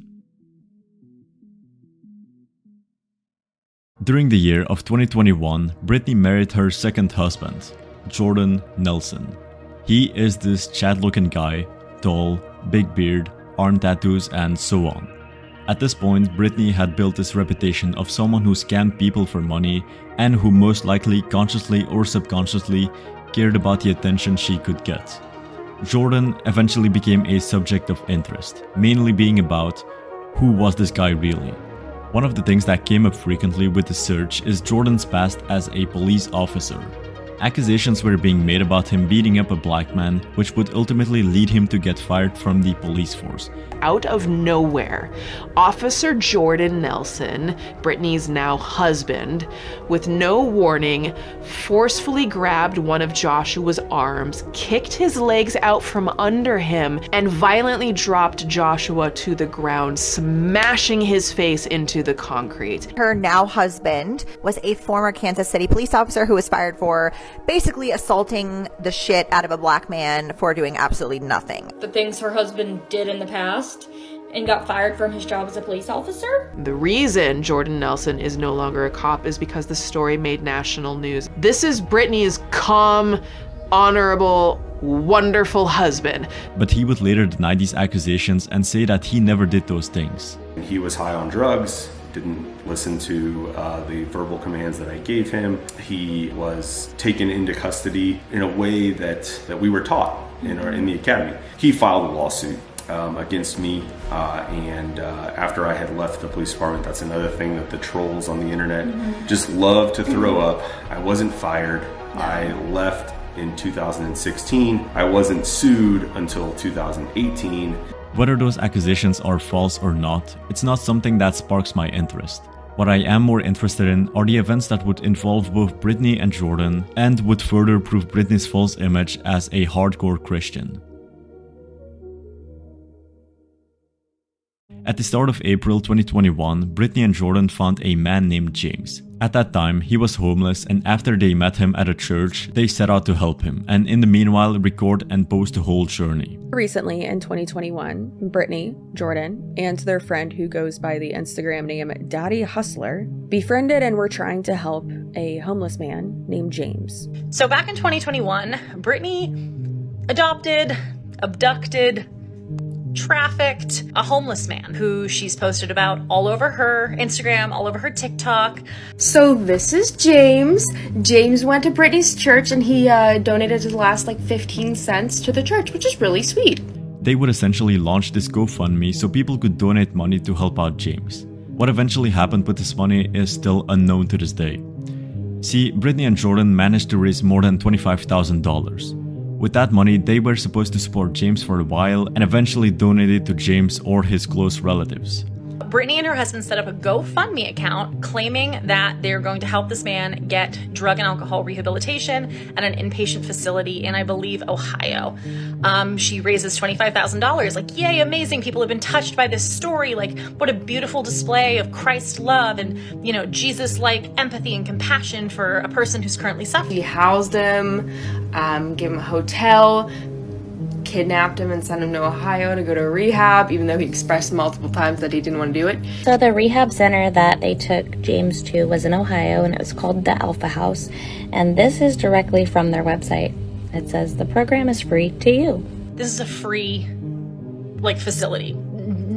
During the year of 2021, Brittany married her second husband, Jordan Nelson. He is this Chad-looking guy, tall, big beard, arm tattoos, and so on. At this point, Brittany had built this reputation of someone who scammed people for money and who most likely consciously or subconsciously cared about the attention she could get. Jordan eventually became a subject of interest, mainly being about who was this guy really. One of the things that came up frequently with the search is Jordan's past as a police officer. Accusations were being made about him beating up a black man, which would ultimately lead him to get fired from the police force. Out of nowhere, Officer Jordan Nelson, Brittany's now husband, with no warning, forcefully grabbed one of Joshua's arms, kicked his legs out from under him, and violently dropped Joshua to the ground, smashing his face into the concrete. Her now husband was a former Kansas City police officer who was fired for basically assaulting the shit out of a black man for doing absolutely nothing. The things her husband did in the past and got fired from his job as a police officer? The reason Jordan Nelson is no longer a cop is because the story made national news. This is Brittany's calm, honorable, wonderful husband. But he would later deny these accusations and say that he never did those things. He was high on drugs, didn't listen to the verbal commands that I gave him. He was taken into custody in a way that we were taught in the academy. He filed a lawsuit against me, and after I had left the police department, that's another thing that the trolls on the internet just love to throw up. I wasn't fired. I left in 2016. I wasn't sued until 2018. Whether those accusations are false or not, it's not something that sparks my interest. What I am more interested in are the events that would involve both Brittany and Jordan and would further prove Brittany's false image as a hardcore Christian. At the start of April 2021, Brittany and Jordan found a man named James. At that time, he was homeless, and after they met him at a church, they set out to help him, and in the meanwhile record and post the whole journey. Recently, in 2021, Brittany, Jordan, and their friend who goes by the Instagram name Daddy Hustler, befriended and were trying to help a homeless man named James. So back in 2021, Brittany adopted, abducted, trafficked a homeless man who she's posted about all over her Instagram, all over her TikTok. So this is James. James went to Brittany's church and he donated his last like 15 cents to the church, which is really sweet. They would essentially launch this GoFundMe so people could donate money to help out James. What eventually happened with this money is still unknown to this day. See, Brittany and Jordan managed to raise more than $25,000. With that money, they were supposed to support James for a while and eventually donate it to James or his close relatives. Brittany and her husband set up a GoFundMe account claiming that they're going to help this man get drug and alcohol rehabilitation at an inpatient facility in, I believe, Ohio. She raises $25,000. Like, yay, amazing. People have been touched by this story. Like, what a beautiful display of Christ's love and, you know, Jesus-like empathy and compassion for a person who's currently suffering. He housed him, gave him a hotel, kidnapped him and sent him to Ohio to go to rehab, even though he expressed multiple times that he didn't want to do it. So the rehab center that they took James to was in Ohio, and it was called the Alpha House. And this is directly from their website. It says the program is free to you. This is a free, like, facility.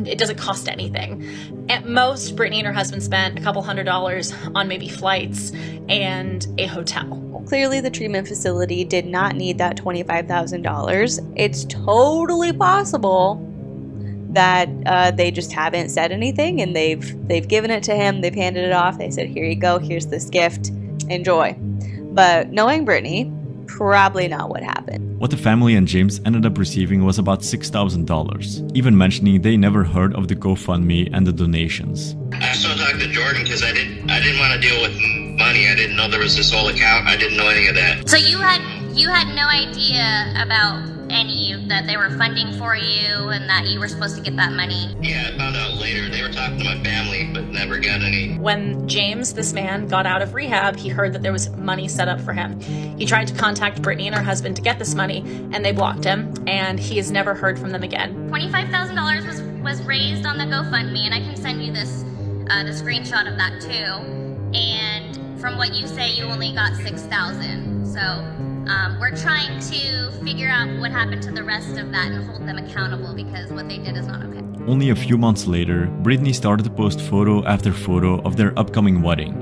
It doesn't cost anything. At most, Brittany and her husband spent a couple $100s on maybe flights and a hotel. Clearly, the treatment facility did not need that $25,000. It's totally possible that they just haven't said anything, and they've given it to him. They've handed it off. They said, "Here you go. Here's this gift. Enjoy." But knowing Brittany, probably not what happened. What the family and James ended up receiving was about $6,000, even mentioning they never heard of the GoFundMe and the donations. I still talked to Jordan because I didn't want to deal with money. I didn't know there was this whole account. I didn't know any of that. So you had no idea about that they were funding for you and that you were supposed to get that money? Yeah, I found out later. They were talking to my family, but never got any. When James, this man, got out of rehab, he heard that there was money set up for him. He tried to contact Brittany and her husband to get this money, and they blocked him, and he has never heard from them again. $25,000 was raised on the GoFundMe, and I can send you this the screenshot of that too. And from what you say, you only got $6,000. So we're trying to figure out what happened to the rest of that and hold them accountable, because what they did is not okay. Only a few months later, Brittany started to post photo after photo of their upcoming wedding.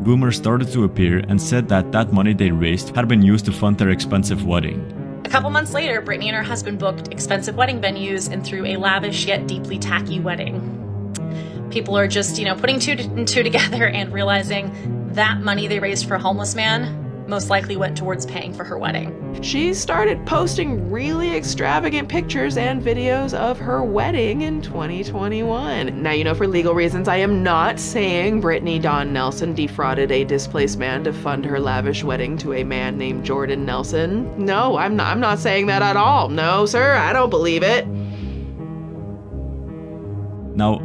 Rumors started to appear and said that that money they raised had been used to fund their expensive wedding. A couple months later, Brittany and her husband booked expensive wedding venues and threw a lavish yet deeply tacky wedding. People are just, putting two and two together and realizing that money they raised for a homeless man most likely went towards paying for her wedding. She started posting really extravagant pictures and videos of her wedding in 2021. Now, for legal reasons, I am not saying Brittany Dawn Nelson defrauded a displaced man to fund her lavish wedding to a man named Jordan Nelson. No, I'm not saying that at all. No, sir, I don't believe it. Now,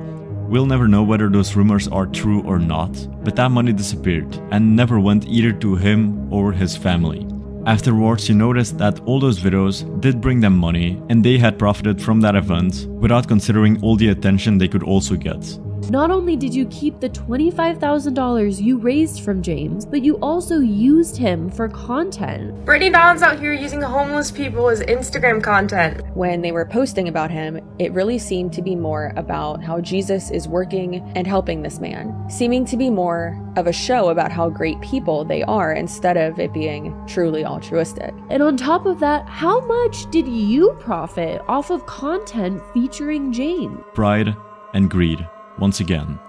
we'll never know whether those rumors are true or not, but that money disappeared and never went either to him or his family. Afterwards, you noticed that all those videos did bring them money, and they had profited from that event without considering all the attention they could also get. Not only did you keep the $25,000 you raised from James, but you also used him for content. Brittany Dawn's out here using homeless people as Instagram content. When they were posting about him, it really seemed to be more about how Jesus is working and helping this man, seeming to be more of a show about how great people they are instead of it being truly altruistic. And on top of that, how much did you profit off of content featuring James? Pride and greed. Once again.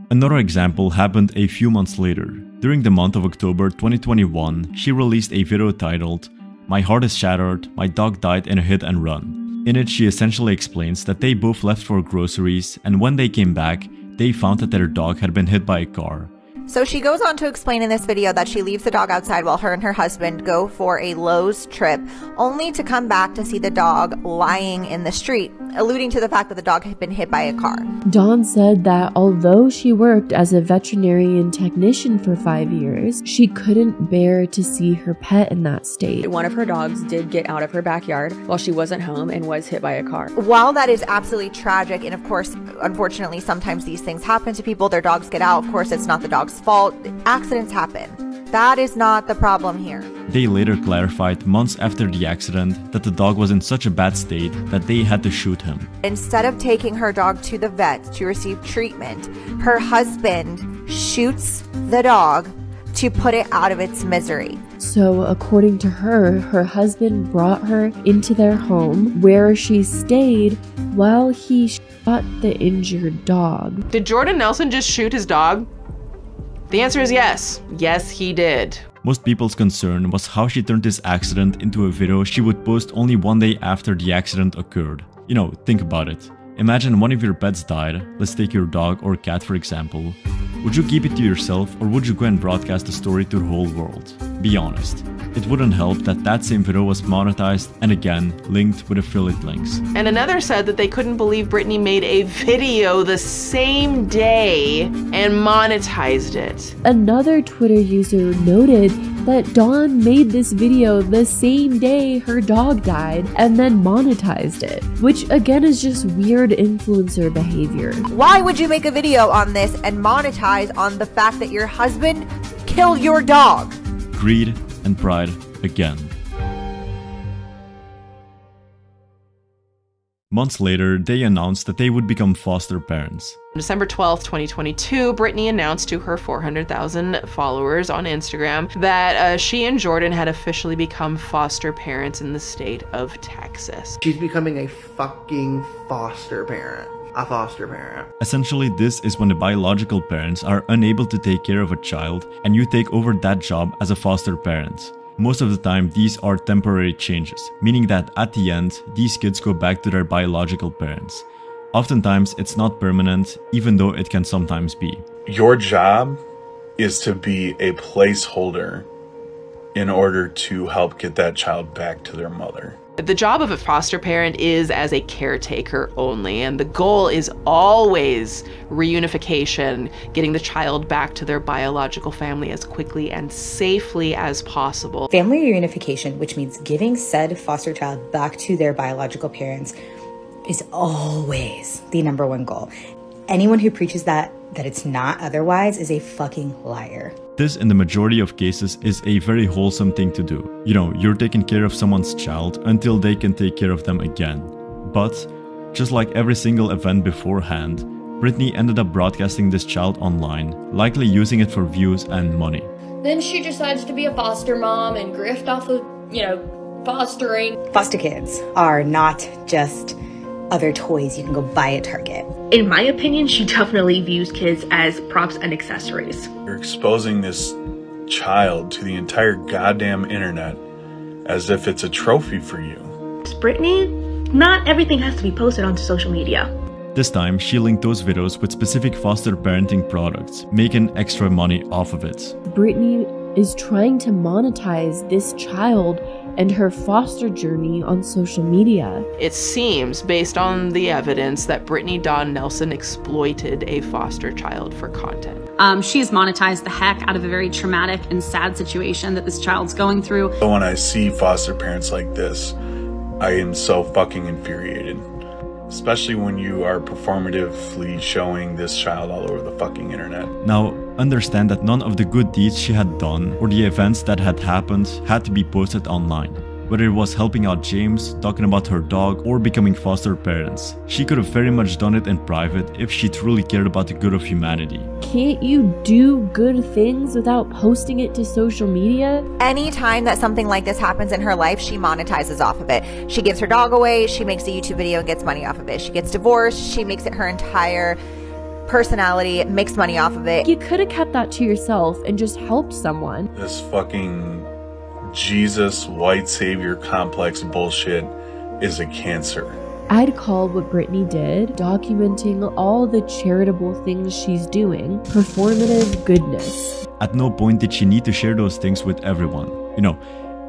Another example happened a few months later. During the month of October 2021, she released a video titled, "My Heart is Shattered, My Dog Died in a Hit and Run." In it, she essentially explains that they both left for groceries, and when they came back, they found that their dog had been hit by a car. So she goes on to explain in this video that she leaves the dog outside while her and her husband go for a Lowe's trip, only to come back to see the dog lying in the street, alluding to the fact that the dog had been hit by a car. Dawn said that although she worked as a veterinarian technician for 5 years, she couldn't bear to see her pet in that state. One of her dogs did get out of her backyard while she wasn't home and was hit by a car. While that is absolutely tragic, and of course, unfortunately, sometimes these things happen to people, their dogs get out, of course, it's not the dog's fault. Accidents happen. That is not the problem here. They later clarified months after the accident that the dog was in such a bad state that they had to shoot him. Instead of taking her dog to the vet to receive treatment, her husband shoots the dog to put it out of its misery. So according to her, her husband brought her into their home where she stayed while he shot the injured dog. Did Jordan Nelson just shoot his dog? The answer is yes. Yes, he did. Most people's concern was how she turned this accident into a video she would post only one day after the accident occurred. You know, think about it. Imagine one of your pets died, let's take your dog or cat for example. Would you keep it to yourself or would you go and broadcast the story to the whole world? Be honest. It wouldn't help that same video was monetized and again linked with affiliate links. And another said that they couldn't believe Brittany made a video the same day and monetized it. Another Twitter user noted that Dawn made this video the same day her dog died and then monetized it, which again is just weird influencer behavior. Why would you make a video on this and monetize on the fact that your husband killed your dog? Greed and pride again. Months later, they announced that they would become foster parents. On December 12th, 2022, Brittany announced to her 400,000 followers on Instagram that she and Jordan had officially become foster parents in the state of Texas. She's becoming a fucking foster parent. A foster parent. Essentially, this is when the biological parents are unable to take care of a child and you take over that job as a foster parent. Most of the time, these are temporary changes, meaning that at the end, these kids go back to their biological parents. Oftentimes, it's not permanent, even though it can sometimes be. Your job is to be a placeholder in order to help get that child back to their mother. The job of a foster parent is as a caretaker only, and the goal is always reunification, getting the child back to their biological family as quickly and safely as possible. Family reunification, which means giving said foster child back to their biological parents, is always the #1 goal. Anyone who preaches that it's not otherwise is a fucking liar. This, in the majority of cases, is a very wholesome thing to do. You know, you're taking care of someone's child until they can take care of them again. But, just like every single event beforehand, Brittany ended up broadcasting this child online, likely using it for views and money. Then she decides to be a foster mom and grift off of, fostering. Foster kids are not just other toys you can go buy at Target. In my opinion, she definitely views kids as props and accessories. You're exposing this child to the entire goddamn internet as if it's a trophy for you. Brittany, not everything has to be posted onto social media. This time, she linked those videos with specific foster parenting products, making extra money off of it. Brittany is trying to monetize this child and her foster journey on social media. It seems, based on the evidence, that Brittany Dawn Nelson exploited a foster child for content. She has monetized the heck out of a very traumatic and sad situation that this child's going through. When I see foster parents like this, I am so fucking infuriated. Especially when you are performatively showing this child all over the fucking internet. Now, understand that none of the good deeds she had done or the events that had happened had to be posted online. Whether it was helping out James, talking about her dog, or becoming foster parents. She could have very much done it in private if she truly cared about the good of humanity. Can't you do good things without posting it to social media? Anytime that something like this happens in her life, she monetizes off of it. She gives her dog away, she makes a YouTube video and gets money off of it. She gets divorced, she makes it her entire personality, makes money off of it. You could have kept that to yourself and just helped someone. This fucking Jesus white savior complex bullshit is a cancer. I'd call what Brittany did, documenting all the charitable things she's doing, performative goodness. At no point did she need to share those things with everyone. You know,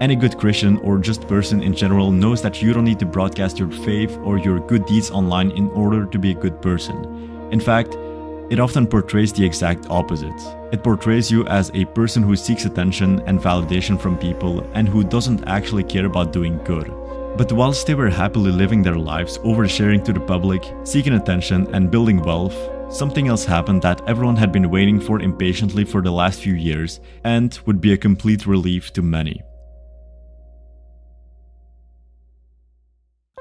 any good Christian or just person in general knows that you don't need to broadcast your faith or your good deeds online in order to be a good person. In fact, it often portrays the exact opposite. It portrays you as a person who seeks attention and validation from people and who doesn't actually care about doing good. But whilst they were happily living their lives, oversharing to the public, seeking attention and building wealth, something else happened that everyone had been waiting for impatiently for the last few years and would be a complete relief to many.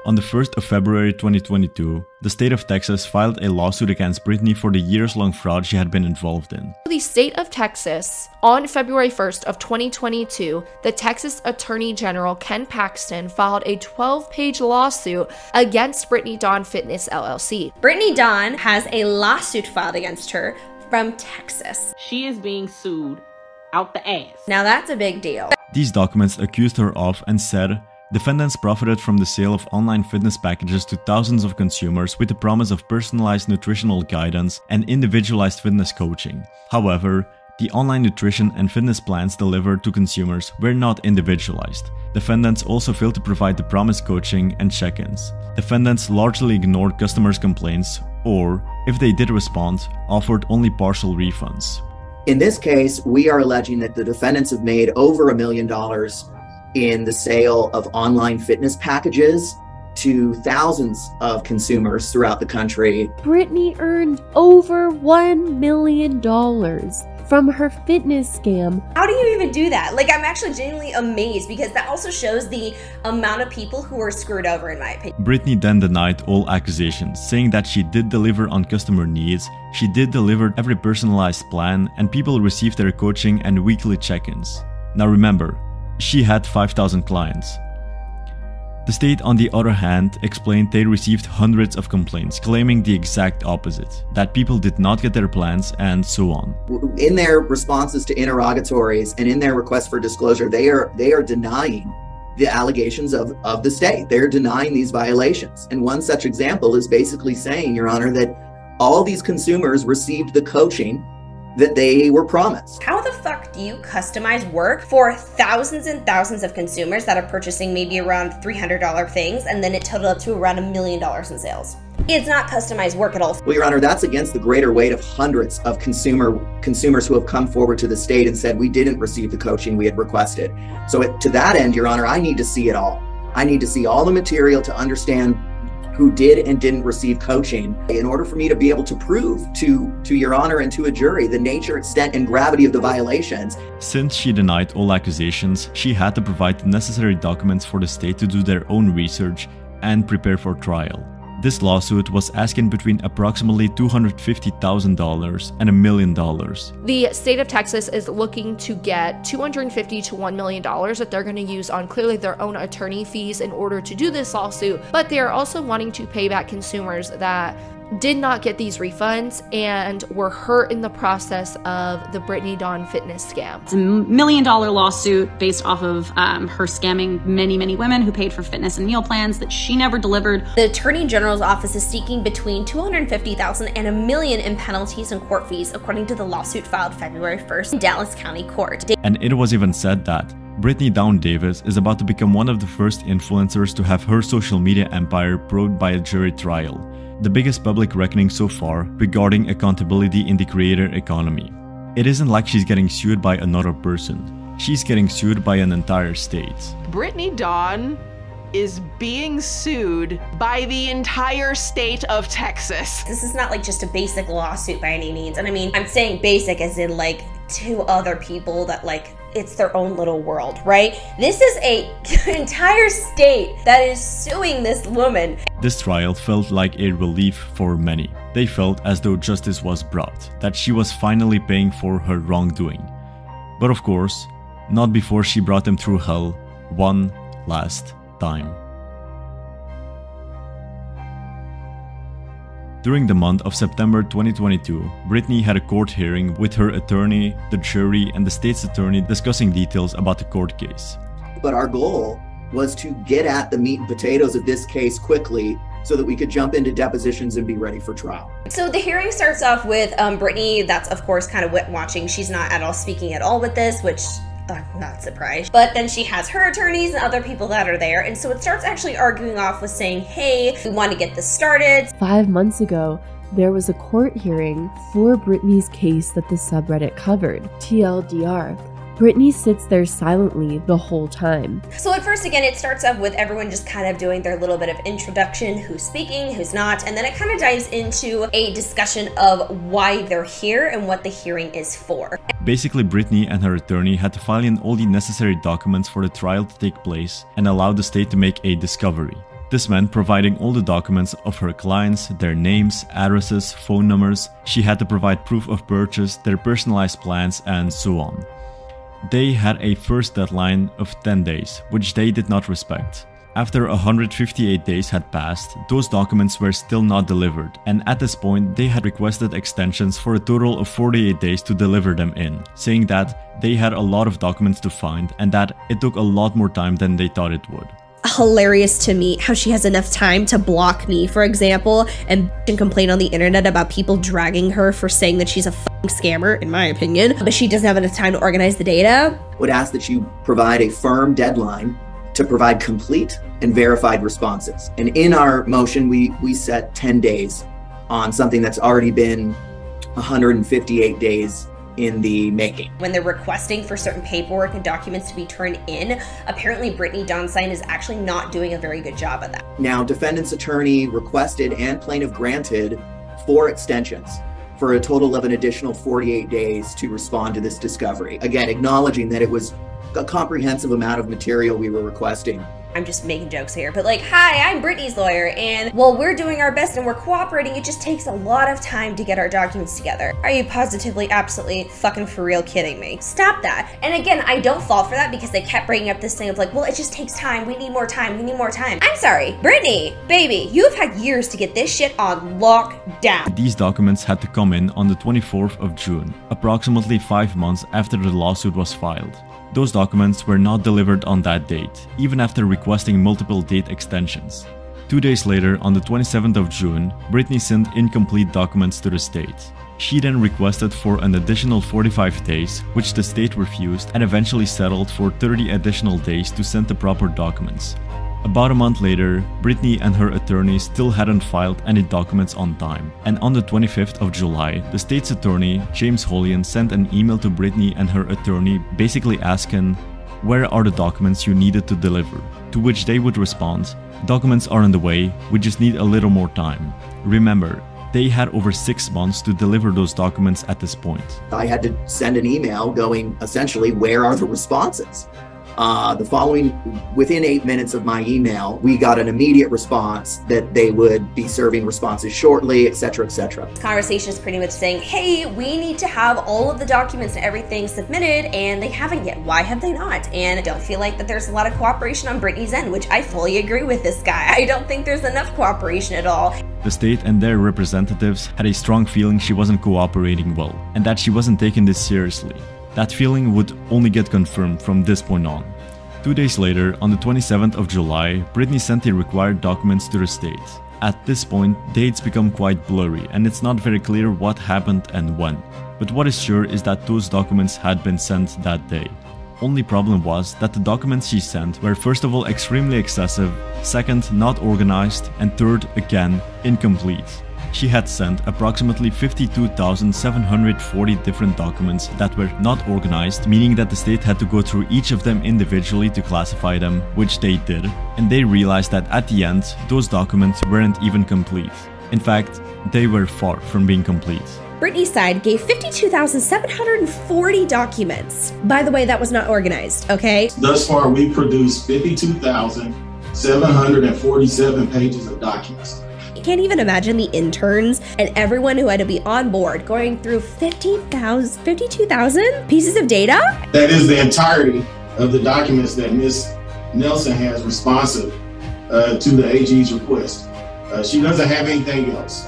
On the 1st of February 2022, the state of Texas filed a lawsuit against Brittany for the years-long fraud she had been involved in. The state of Texas, on February 1st of 2022, the Texas Attorney General Ken Paxton filed a 12-page lawsuit against Brittany Dawn Fitness LLC. Brittany Dawn has a lawsuit filed against her from Texas. She is being sued out the ass. Now that's a big deal. These documents accused her of and said, defendants profited from the sale of online fitness packages to thousands of consumers with the promise of personalized nutritional guidance and individualized fitness coaching. However, the online nutrition and fitness plans delivered to consumers were not individualized. Defendants also failed to provide the promised coaching and check-ins. Defendants largely ignored customers' complaints or, if they did respond, offered only partial refunds. In this case, we are alleging that the defendants have made over $1 million in the sale of online fitness packages to thousands of consumers throughout the country. Brittany earned over $1 million from her fitness scam. How do you even do that? Like, I'm actually genuinely amazed because that also shows the amount of people who are screwed over, in my opinion. Brittany then denied all accusations, saying that she did deliver on customer needs, she did deliver every personalized plan, and people received their coaching and weekly check-ins. Now remember, she had 5,000 clients. The state, on the other hand, explained they received hundreds of complaints claiming the exact opposite, that people did not get their plans and so on. In their responses to interrogatories and in their request for disclosure, they are denying the allegations of the state. They're denying these violations. And one such example is basically saying, Your Honor, that all these consumers received the coaching that they were promised. How the fuck do you customize work for thousands and thousands of consumers that are purchasing maybe around $300 things and then it totaled up to around $1 million in sales? It's not customized work at all. Well, Your Honor, that's against the greater weight of hundreds of consumers who have come forward to the state and said we didn't receive the coaching we had requested. So to that end, Your Honor, I need to see it all. I need to see all the material to understand who did and didn't receive coaching in order for me to be able to prove to Your Honor and to a jury the nature, extent, and gravity of the violations. Since she denied all accusations, she had to provide the necessary documents for the state to do their own research and prepare for trial. This lawsuit was asking between approximately $250,000 and $1 million. The state of Texas is looking to get $250,000 to $1 million that they're going to use on clearly their own attorney fees in order to do this lawsuit, but they are also wanting to pay back consumers that did not get these refunds and were hurt in the process of the Brittany Dawn fitness scam. It's a $1 million lawsuit based off of her scamming many women who paid for fitness and meal plans that she never delivered. The Attorney General's office is seeking between $250,000 and $1 million in penalties and court fees, according to the lawsuit filed February 1st in Dallas County Court. And it was even said that Brittany Dawn Davis is about to become one of the first influencers to have her social media empire probed by a jury trial. The biggest public reckoning so far regarding accountability in the creator economy. It isn't like she's getting sued by another person. She's getting sued by an entire state. Brittany Dawn is being sued by the entire state of Texas. This is not like just a basic lawsuit by any means. And I mean, I'm saying basic as in like two other people that like it's their own little world, right? This is an entire state that is suing this woman. This trial felt like a relief for many. They felt as though justice was brought, that she was finally paying for her wrongdoing. But of course, not before she brought them through hell one last time. During the month of September 2022, Brittany had a court hearing with her attorney, the jury, and the state's attorney discussing details about the court case. But our goal was to get at the meat and potatoes of this case quickly so that we could jump into depositions and be ready for trial. So the hearing starts off with Brittany, that's of course kind of watching. She's not at all speaking at all with this, which I'm not surprised. But then she has her attorneys and other people that are there. And so it starts actually arguing off with saying, hey, we want to get this started. 5 months ago, there was a court hearing for Brittany's case that the subreddit covered, TLDR. Brittany sits there silently the whole time. So at first, again, it starts off with everyone just kind of doing their little bit of introduction, who's speaking, who's not, and then it kind of dives into a discussion of why they're here and what the hearing is for. Basically, Brittany and her attorney had to file in all the necessary documents for the trial to take place and allow the state to make a discovery. This meant providing all the documents of her clients, their names, addresses, phone numbers. She had to provide proof of purchase, their personalized plans, and so on. They had a first deadline of 10 days, which they did not respect. After 158 days had passed, those documents were still not delivered, and at this point they had requested extensions for a total of 48 days to deliver them in, saying that they had a lot of documents to find and that it took a lot more time than they thought it would. Hilarious to me how she has enough time to block me, for example, and complain on the internet about people dragging her for saying that she's a fucking scammer, in my opinion, but she doesn't have enough time to organize the data. Would ask that you provide a firm deadline to provide complete and verified responses. And in our motion, we set 10 days on something that's already been 158 days in the making. When they're requesting for certain paperwork and documents to be turned in, apparently Brittany Dawn is actually not doing a very good job of that. Now, defendant's attorney requested and plaintiff granted 4 extensions for a total of an additional 48 days to respond to this discovery. Again, acknowledging that it was a comprehensive amount of material we were requesting. I'm just making jokes here, but like, hi, I'm Brittany's lawyer, and while we're doing our best and we're cooperating, it just takes a lot of time to get our documents together. Are you positively, absolutely, fucking for real kidding me? Stop that. And again, I don't fall for that because they kept bringing up this thing of like, well, it just takes time, we need more time, we need more time. I'm sorry, Brittany, baby, you have had years to get this shit on lockdown. These documents had to come in on the 24th of June, approximately 5 months after the lawsuit was filed. Those documents were not delivered on that date, even after requesting multiple date extensions. 2 days later, on the 27th of June, Brittany sent incomplete documents to the state. She then requested for an additional 45 days, which the state refused, and eventually settled for 30 additional days to send the proper documents. About a month later, Brittany and her attorney still hadn't filed any documents on time, and on the 25th of July, the state's attorney, James Hollian, sent an email to Brittany and her attorney basically asking, "Where are the documents you needed to deliver?" To which they would respond, "Documents are on the way, we just need a little more time." Remember, they had over 6 months to deliver those documents at this point. I had to send an email going, essentially, where are the responses? Within 8 minutes of my email, we got an immediate response that they would be serving responses shortly, etc., etc. This conversation is pretty much saying, hey, we need to have all of the documents and everything submitted, and they haven't yet. Why have they not? And I don't feel like that there's a lot of cooperation on Brittany's end, which I fully agree with this guy. I don't think there's enough cooperation at all. The state and their representatives had a strong feeling she wasn't cooperating well, and that she wasn't taking this seriously. That feeling would only get confirmed from this point on. 2 days later, on the 27th of July, Brittany sent the required documents to the state. At this point, dates become quite blurry and it's not very clear what happened and when. But what is sure is that those documents had been sent that day. Only problem was that the documents she sent were first of all extremely excessive, second not organized, and third again incomplete. She had sent approximately 52,740 different documents that were not organized, meaning that the state had to go through each of them individually to classify them, which they did, and they realized that at the end, those documents weren't even complete. In fact, they were far from being complete. Brittany's side gave 52,740 documents. By the way, that was not organized, okay? Thus far, we produced 52,747 pages of documents. Can't even imagine the interns and everyone who had to be on board going through 52,000 pieces of data? That is the entirety of the documents that Ms. Nelson has responsive to the AG's request. She doesn't have anything else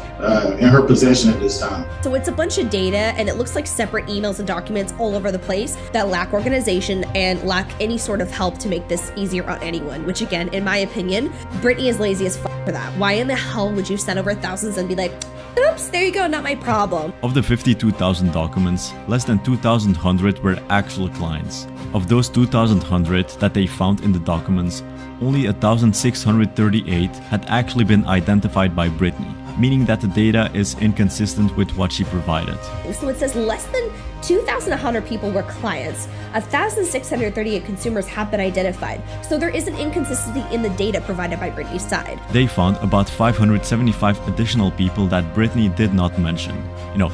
in her possession at this time. So it's a bunch of data and it looks like separate emails and documents all over the place that lack organization and lack any sort of help to make this easier on anyone, which again, in my opinion, Brittany is lazy as fuck for that. Why in the hell would you send over thousands and be like, oops, there you go, not my problem. Of the 52,000 documents, less than 2,100 were actual clients. Of those 2,100 that they found in the documents, only 1,638 had actually been identified by Brittany, meaning that the data is inconsistent with what she provided. So it says less than 2,100 people were clients. 1,638 consumers have been identified. So there is an inconsistency in the data provided by Brittany's side. They found about 575 additional people that Brittany did not mention. You know,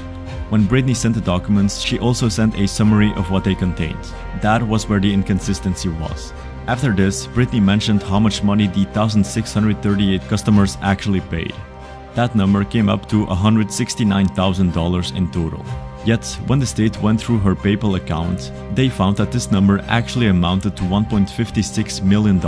when Brittany sent the documents, she also sent a summary of what they contained. That was where the inconsistency was. After this, Brittany mentioned how much money the 1,638 customers actually paid. That number came up to $169,000 in total. Yet, when the state went through her PayPal account, they found that this number actually amounted to $1.56 million,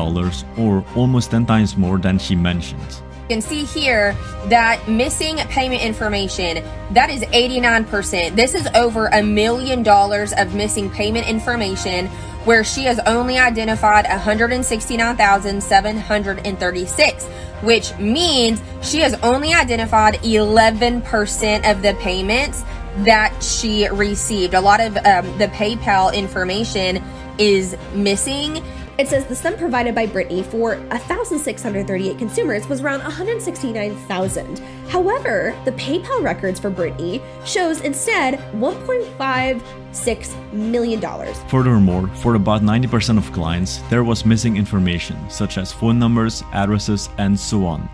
or almost 10 times more than she mentioned. You can see here that missing payment information, that is 89%. This is over $1 million of missing payment information, where she has only identified 169,736, which means she has only identified 11% of the payments that she received. A lot of the PayPal information is missing. It says the sum provided by Brittany for 1,638 consumers was around 169,000. However, the PayPal records for Brittany shows instead $1.56 million. Furthermore, for about 90% of clients, there was missing information, such as phone numbers, addresses, and so on.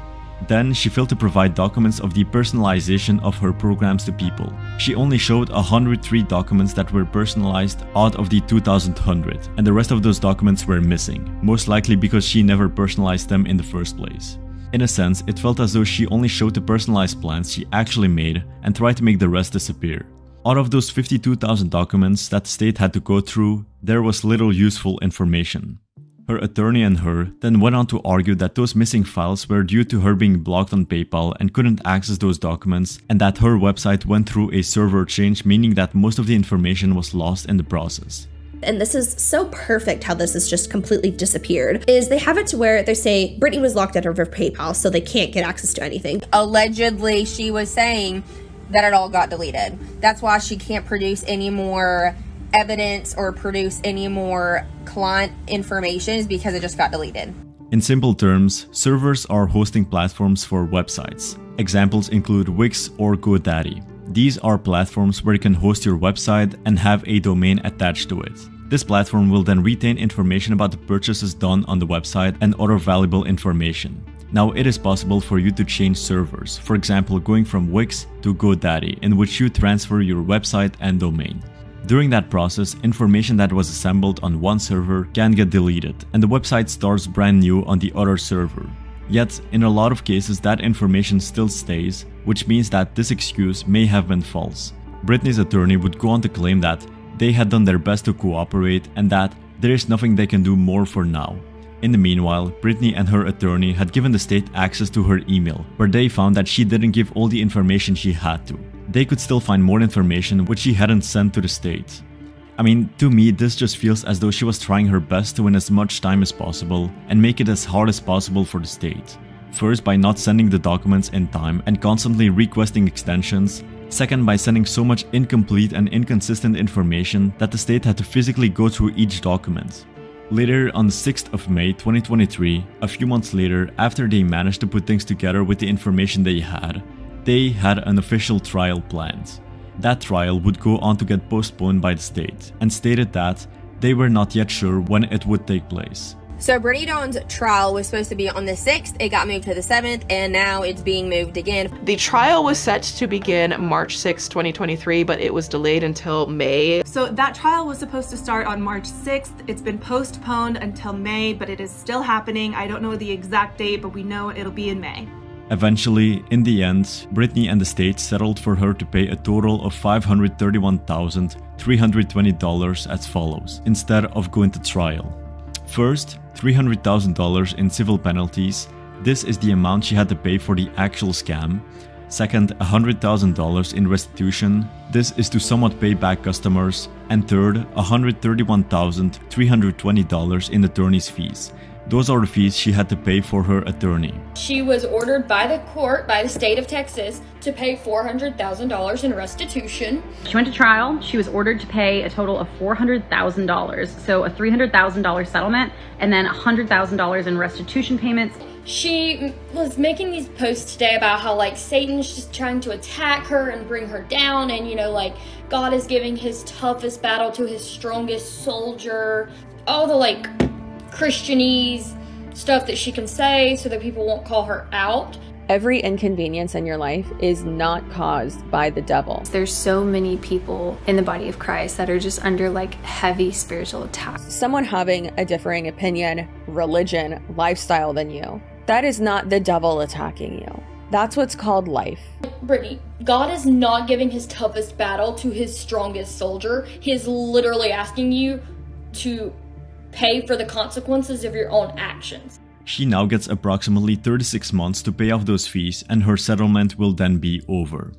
Then she failed to provide documents of the personalization of her programs to people. She only showed 103 documents that were personalized out of the 2,100, and the rest of those documents were missing, most likely because she never personalized them in the first place. In a sense, it felt as though she only showed the personalized plans she actually made and tried to make the rest disappear. Out of those 52,000 documents that the state had to go through, there was little useful information. Her attorney and her then went on to argue that those missing files were due to her being blocked on PayPal and couldn't access those documents, and that her website went through a server change, meaning that most of the information was lost in the process. And this is so perfect how this has just completely disappeared, is they have it to where they say Brittany was locked out of her PayPal, so they can't get access to anything. Allegedly, she was saying that it all got deleted. That's why she can't produce any more evidence or produce any more client information, is because it just got deleted. In simple terms, servers are hosting platforms for websites. Examples include Wix or GoDaddy. These are platforms where you can host your website and have a domain attached to it. This platform will then retain information about the purchases done on the website and other valuable information. Now, it is possible for you to change servers, for example going from Wix to GoDaddy, in which you transfer your website and domain. During that process, information that was assembled on one server can get deleted, and the website starts brand new on the other server. Yet, in a lot of cases, that information still stays, which means that this excuse may have been false. Brittany's attorney would go on to claim that they had done their best to cooperate and that there is nothing they can do more for now. In the meanwhile, Brittany and her attorney had given the state access to her email, where they found that she didn't give all the information she had to. They could still find more information which she hadn't sent to the state. I mean, to me, this just feels as though she was trying her best to win as much time as possible and make it as hard as possible for the state. First, by not sending the documents in time and constantly requesting extensions. Second, by sending so much incomplete and inconsistent information that the state had to physically go through each document. Later, on the 6th of May 2023, a few months later, after they managed to put things together with the information they had an official trial planned. That trial would go on to get postponed by the state, and stated that they were not yet sure when it would take place. So Brittany Dawn's trial was supposed to be on the 6th, it got moved to the 7th, and now it's being moved again. The trial was set to begin March 6, 2023, but it was delayed until May. So that trial was supposed to start on March 6th. It's been postponed until May, but it is still happening. I don't know the exact date, but we know it'll be in May. Eventually, in the end, Brittany and the state settled for her to pay a total of $531,320 as follows, instead of going to trial. First, $300,000 in civil penalties. This is the amount she had to pay for the actual scam. Second, $100,000 in restitution. This is to somewhat pay back customers. And third, $131,320 in attorney's fees. Those are the fees she had to pay for her attorney. She was ordered by the court, by the state of Texas, to pay $400,000 in restitution. She went to trial. She was ordered to pay a total of $400,000. So a $300,000 settlement and then $100,000 in restitution payments. She was making these posts today about how like Satan's just trying to attack her and bring her down, and you know, like God is giving his toughest battle to his strongest soldier. All the like Christianese stuff that she can say so that people won't call her out. Every inconvenience in your life is not caused by the devil. There's so many people in the body of Christ that are just under like heavy spiritual attack. Someone having a differing opinion, religion, lifestyle than you, that is not the devil attacking you. That's what's called life. Brittany, God is not giving his toughest battle to his strongest soldier. He is literally asking you to pay for the consequences of your own actions. She now gets approximately 36 months to pay off those fees, and her settlement will then be over.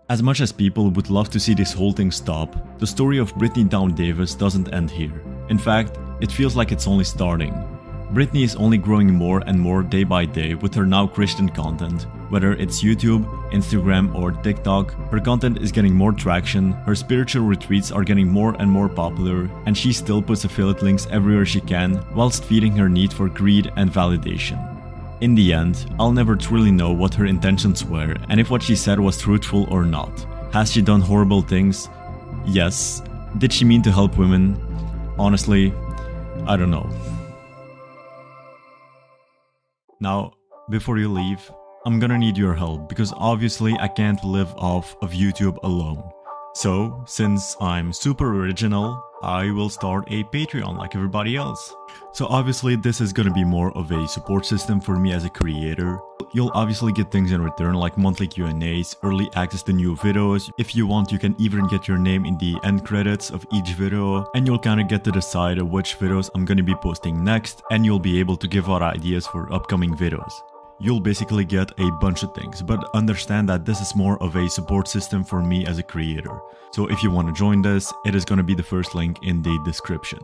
As much as people would love to see this whole thing stop, the story of Brittany Dawn Davis doesn't end here. In fact, it feels like it's only starting. Brittany is only growing more and more day by day with her now Christian content. Whether it's YouTube, Instagram or TikTok, her content is getting more traction, her spiritual retreats are getting more and more popular, and she still puts affiliate links everywhere she can, whilst feeding her need for greed and validation. In the end, I'll never truly know what her intentions were and if what she said was truthful or not. Has she done horrible things? Yes. Did she mean to help women? Honestly, I don't know. Now, before you leave, I'm gonna need your help because obviously I can't live off of YouTube alone. So, since I'm super original, I will start a Patreon like everybody else. So obviously this is gonna be more of a support system for me as a creator. You'll obviously get things in return like monthly Q&As, early access to new videos. If you want, you can even get your name in the end credits of each video, and you'll kinda get to decide which videos I'm gonna be posting next, and you'll be able to give out ideas for upcoming videos. You'll basically get a bunch of things, but understand that this is more of a support system for me as a creator. So if you want to join this, it is going to be the first link in the description.